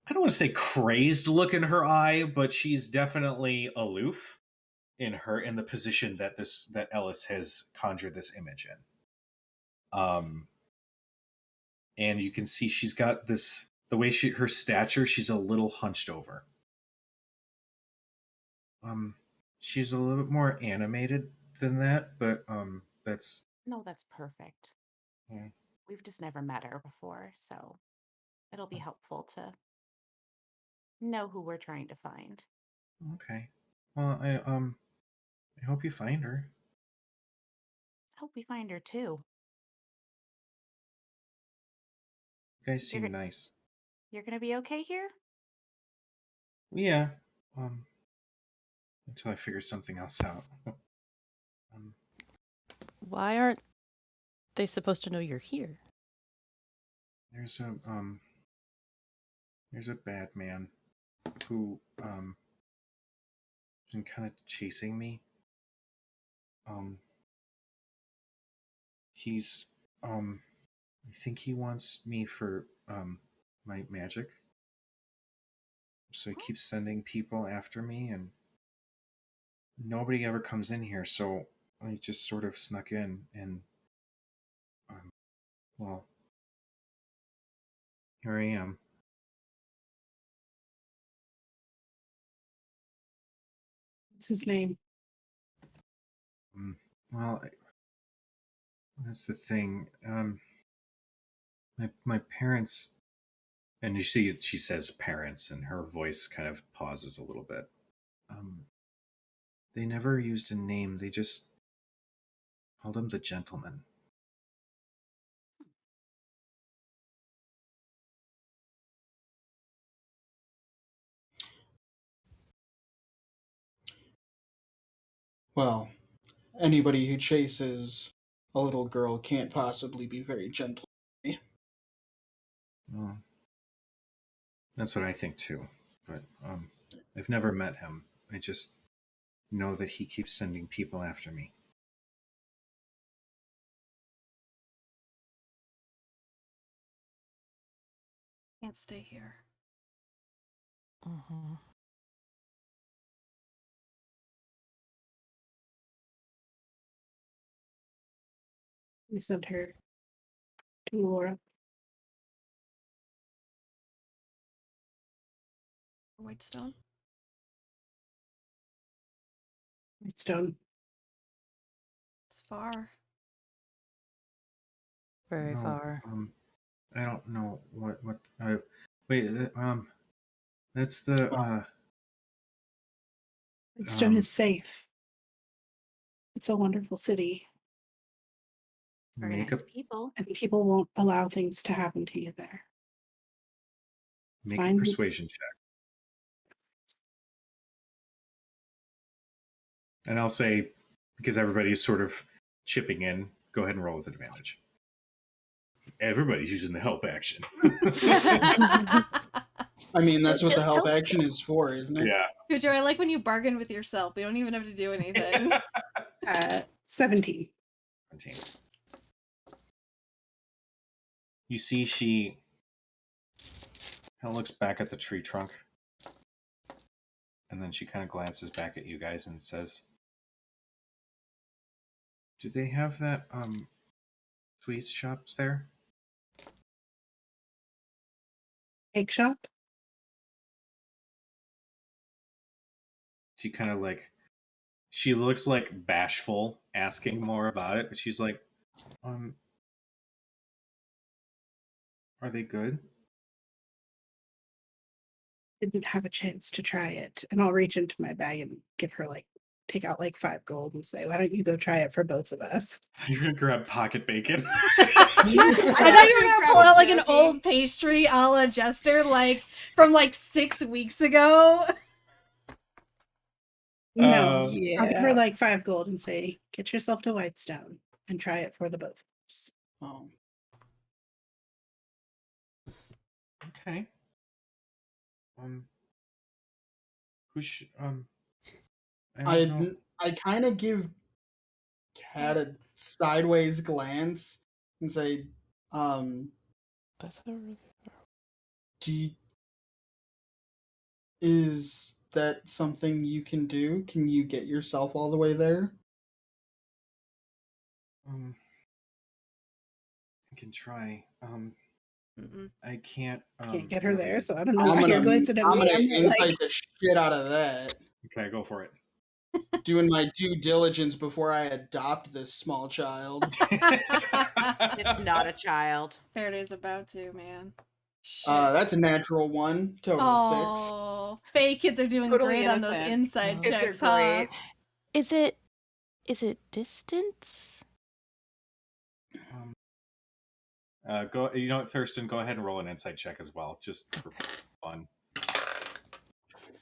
I don't want to say crazed look in her eye, but she's definitely aloof in the position that Ellis has conjured this image in. And you can see she's got this, the way her stature, she's a little hunched over. She's a little bit more animated than that, but that's That's perfect. Yeah. We've just never met her before, so it'll be helpful to know who we're trying to find. Okay. Well, I hope you find her. Hope we find her too. You guys seem nice. You're gonna be okay here? Yeah. Until I figure something else out. Why aren't they supposed to know you're here? There's a bad man who been kind of chasing me. He's I think he wants me for my magic. So he keeps sending people after me, and nobody ever comes in here, so I just sort of snuck in, and well, here I am. What's his name? Well, that's the thing. My parents, and you see she says parents, and her voice kind of pauses a little bit. They never used a name. They just called him the gentleman. Well, anybody who chases a little girl can't possibly be very gentle. Well, that's what I think too. But I've never met him. I just know that he keeps sending people after me. Can't stay here. Mm-hmm. We sent her to Laura. Whitestone? Whitestone. It's far. Very No, far. I don't know what. Wait. That's the. Whitestone is safe. It's a wonderful city. Very Make nice a people. And people won't allow things to happen to you there. make Find a the- persuasion check. And I'll say, because everybody's sort of chipping in, go ahead and roll with advantage. Everybody's using the help action. I mean, that's what the Just help help. action is for, isn't it? Yeah. Cujo, I like when you bargain with yourself. We don't even have to do anything. 17. 17. You see she kind of looks back at the tree trunk, and then she kind of glances back at you guys and says, do they have that sweets shops there? Cake shop? She kind of like, she looks like bashful asking more about it, but she's like, are they good? Didn't have a chance to try it. And I'll reach into my bag and give her take out 5 gold and say, why don't you go try it for both of us? You're gonna grab pocket bacon. I thought you were gonna pull out an old pastry a la Jester, from 6 weeks ago. No, Uh, I'll give her Yeah. like 5 gold and say, get yourself to Whitestone and try it for the both of us. Oh. okay. Who should I don't know. I kind of give Cat a sideways glance and say, That's a really do you, is that something you can do? Can you get yourself all the way there? I can try. Mm-mm. I can't. Can't get her there, really- so I don't know I'm why you're gonna glancing at I'm me. gonna I'm insight like, the shit out of that. Okay, go for it. Doing my due diligence before I adopt this small child. It's not a child. Faraday's about to, man. Shit. That's a natural one. Total 6. Oh, Fae kids are doing Totally great on those innocent. inside Kids are checks, huh? great. Is it distance? Go. You know what, Thurston? Go ahead and roll an insight check as well, just for fun.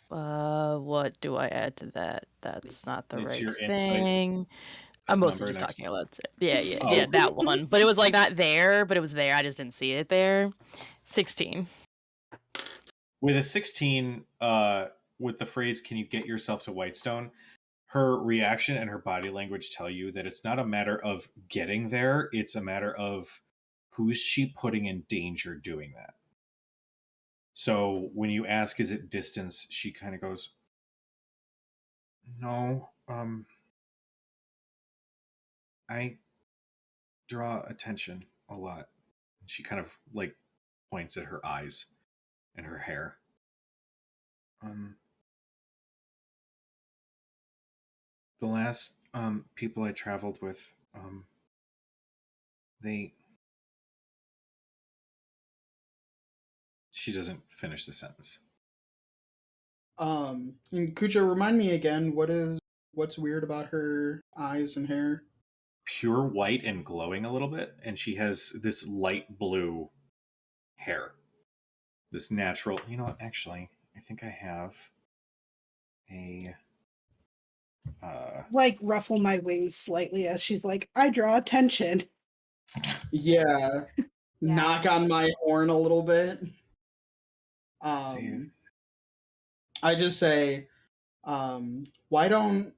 What do I add to that? That's It's- not the it's right your insight, thing. that I'm mostly number just next talking to- about it. Yeah, Oh. yeah, that one. But it was like not there, but it was there. I just didn't see it there. 16. With a 16, with the phrase "Can you get yourself to Whitestone?" her reaction and her body language tell you that it's not a matter of getting there; it's a matter of who's she putting in danger doing that. So when you ask, "Is it distance?" she kind of goes, "No, I draw attention a lot." She kind of like points at her eyes and her hair. The last people I traveled with, they. She doesn't finish the sentence. And Kucha, remind me again, what's weird about her eyes and hair? Pure white and glowing a little bit, and she has this light blue hair. This natural. You know what? Actually, I think I have a. like ruffle my wings slightly as she's like, I draw attention. Yeah. Knock on my horn a little bit. See. I just say, why don't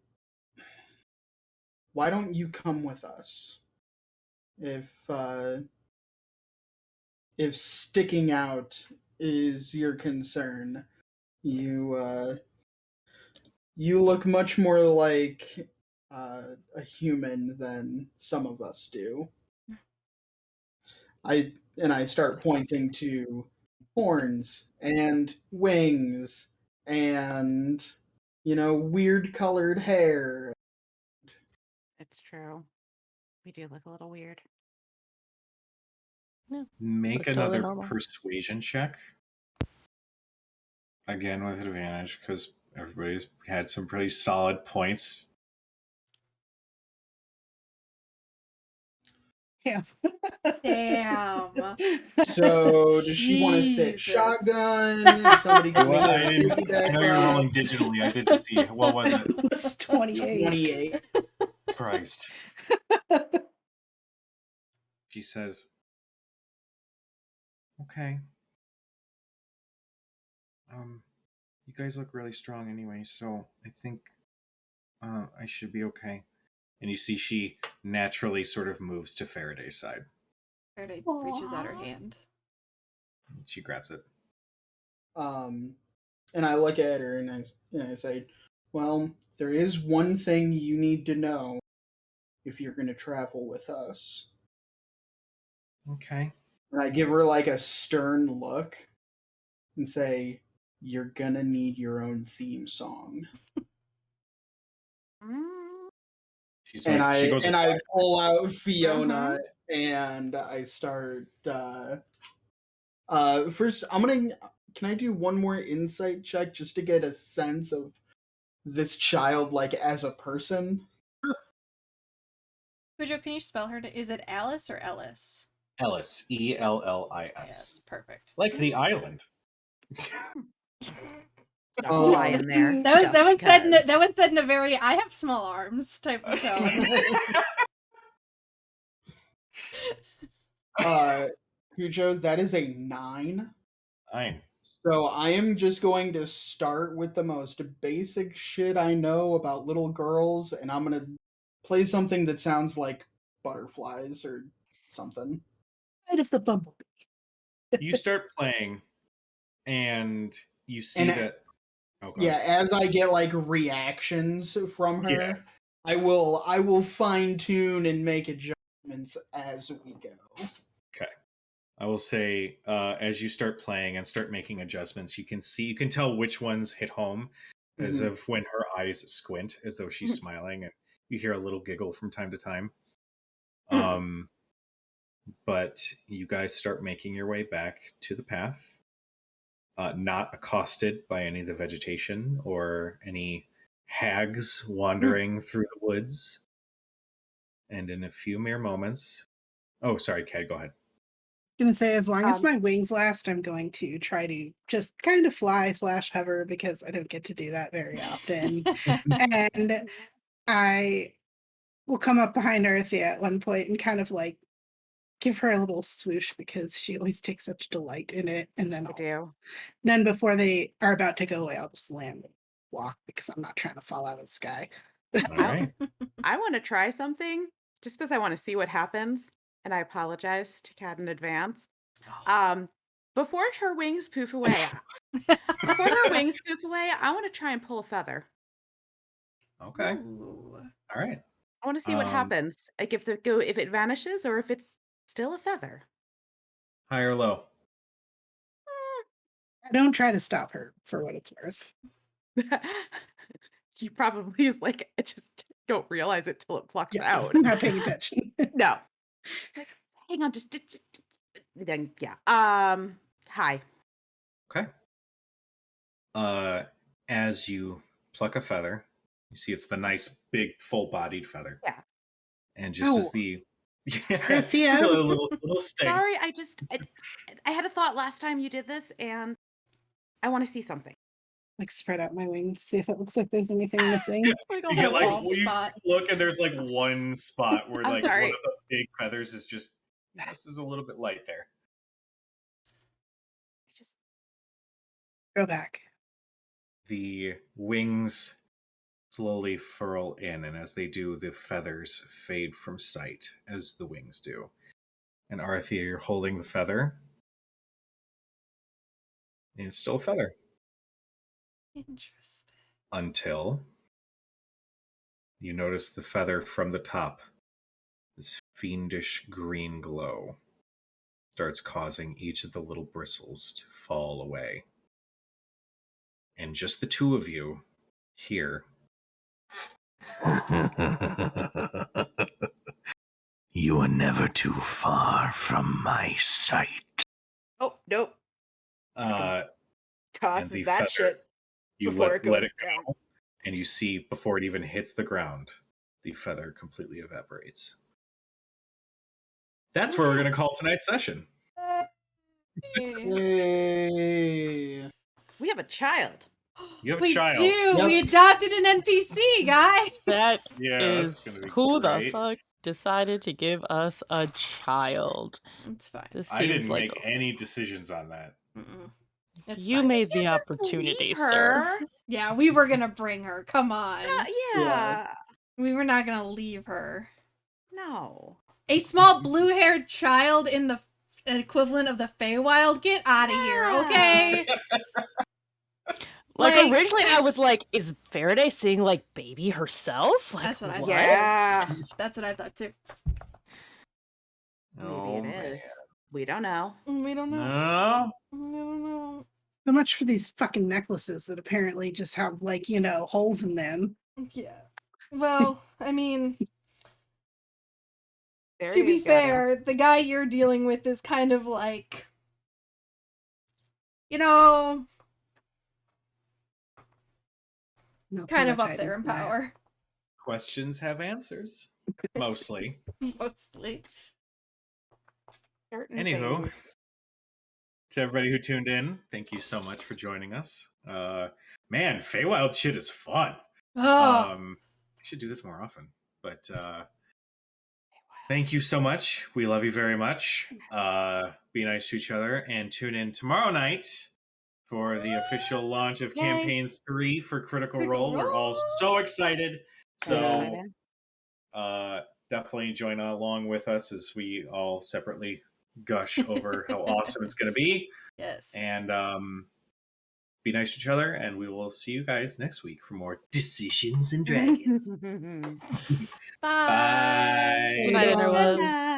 you come with us? If sticking out is your concern, you look much more like a human than some of us do. I start pointing to horns and wings and weird colored hair. It's true. We do look a little weird. Make Look totally another normal. persuasion check. Again with advantage because everybody's had some pretty solid points. Yeah. Damn. So does she want to sit Jesus. shotgun? Is somebody give me Well, a I piggyback know you're ride? rolling digitally. I didn't see. What was it? It's 28. 28. Christ. She says, "Okay. You guys look really strong anyway, so I think I should be okay." And you see she naturally sort of moves to Faraday's side. Faraday reaches out her hand. She grabs it. And I look at her and I say, well, there is one thing you need to know if you're going to travel with us. Okay. And I give her like a stern look and say, you're going to need your own theme song. She's And like, she goes, I pull out Fiona and I start first can I do one more insight check just to get a sense of this child like as a person? Cujo, can you spell her? Is it Alice or Ellis? Ellis, Ellis. Yes, perfect. Like the island. Not Oh. lie in there. That was just said in because. that was said in a very I have small arms type of tone. Cujo, that is a 9. Fine. So I am just going to start with the most basic shit I know about little girls, and I'm gonna play something that sounds like butterflies or something. Out of the bumblebee. You start playing, and you see And that. Oh, go Yeah, ahead. as I get like reactions from her, Yeah. I will fine tune and make adjustments as we go. Okay. I will say, as you start playing and start making adjustments, you can tell which ones hit home, as Mhm. of when her eyes squint, as though she's smiling, and you hear a little giggle from time to time. But you guys start making your way back to the path, not accosted by any of the vegetation or any hags wandering through the woods. And in a few mere moments, oh, sorry, Cad, go ahead. Gonna say, as long as Um, my wings last, I'm going to try to just kind of fly/hover because I don't get to do that very often. And I will come up behind Arthea at one point and kind of like give her a little swoosh because she always takes such delight in it. And then I do. then before they are about to go away, I'll just land and walk because I'm not trying to fall out of the sky. All right. I want to try something just because I want to see what happens, and I apologize to Kat in advance. Before her wings poof away, I want to try and pull a feather. Okay. Ooh. All right. I want to see what happens. Like if it vanishes or if it's still a feather. High or low? I don't try to stop her for what it's worth. You probably is like, I just don't realize it till it plucks Yeah, out. I'm not paying attention. No. She's like, hang on, just then yeah. Hi. Okay. As you pluck a feather, you see it's the nice, big, full-bodied feather. Yeah. And just as Ow. the Arthea. feel a little sting. Sorry, I had a thought last time you did this and I want to see something. Like spread out my wings, see if it looks like there's anything missing. Like a You Got a get like bald you spot. look and there's like one spot where I'm like one sorry. of the big feathers is just this is a little bit light there. Just Go back. The wings slowly furl in, and as they do, the feathers fade from sight, as the wings do. And Arthea, you're holding the feather, and it's still a feather. Interesting. Until you notice the feather from the top, this fiendish green glow, starts causing each of the little bristles to fall away. And just the two of you here. You are never too far from my sight. oh nope. And Tosses the that feather, shit you before it let goes it go, down. and you see before it even hits the ground, the feather completely evaporates. That's where we're going to call tonight's session. Yay. We have a child. You have a We child. do. Yep. We adopted an NPC, guy. That Yeah, that's is gonna be who great. the fuck decided to give us a child. It's fine. This I seems didn't like make any decisions on that. Mm-mm. It's you fine. made the Just opportunity, leave sir. her. Yeah, we were gonna bring her. Come on. Yeah. We were not gonna leave her. No. A small blue-haired child in the equivalent of the Feywild. Get out of here, okay? Like, Like- originally I was like, is Faraday seeing like baby herself? Like, That's what I thought. Yeah. That's what I thought too. Maybe Oh, it man. is. We don't know. We don't know. No. We don't know. So much for these fucking necklaces that apparently just have like, holes in them. Yeah. Well, I mean, There to be you go, Dan. fair, the guy you're dealing with is kind of like, you know, Not so kind of much up there in hiding from that. power. Questions have answers. Mostly. Mostly. Certain Anywho, things. to everybody who tuned in, thank you so much for joining us. Man, Feywild shit is fun. Oh, I should do this more often. But thank you so much. We love you very much. Be nice to each other and tune in tomorrow night for the official launch of Yay. Campaign 3 for Critical Critical Role. We're all so excited. So Excited. definitely join along with us as we all separately gush over how awesome it's going to be. yes. And be nice to each other. And we will see you guys next week for more Decisions and Dragons. Bye. Bye. Good night, everyone. Good night.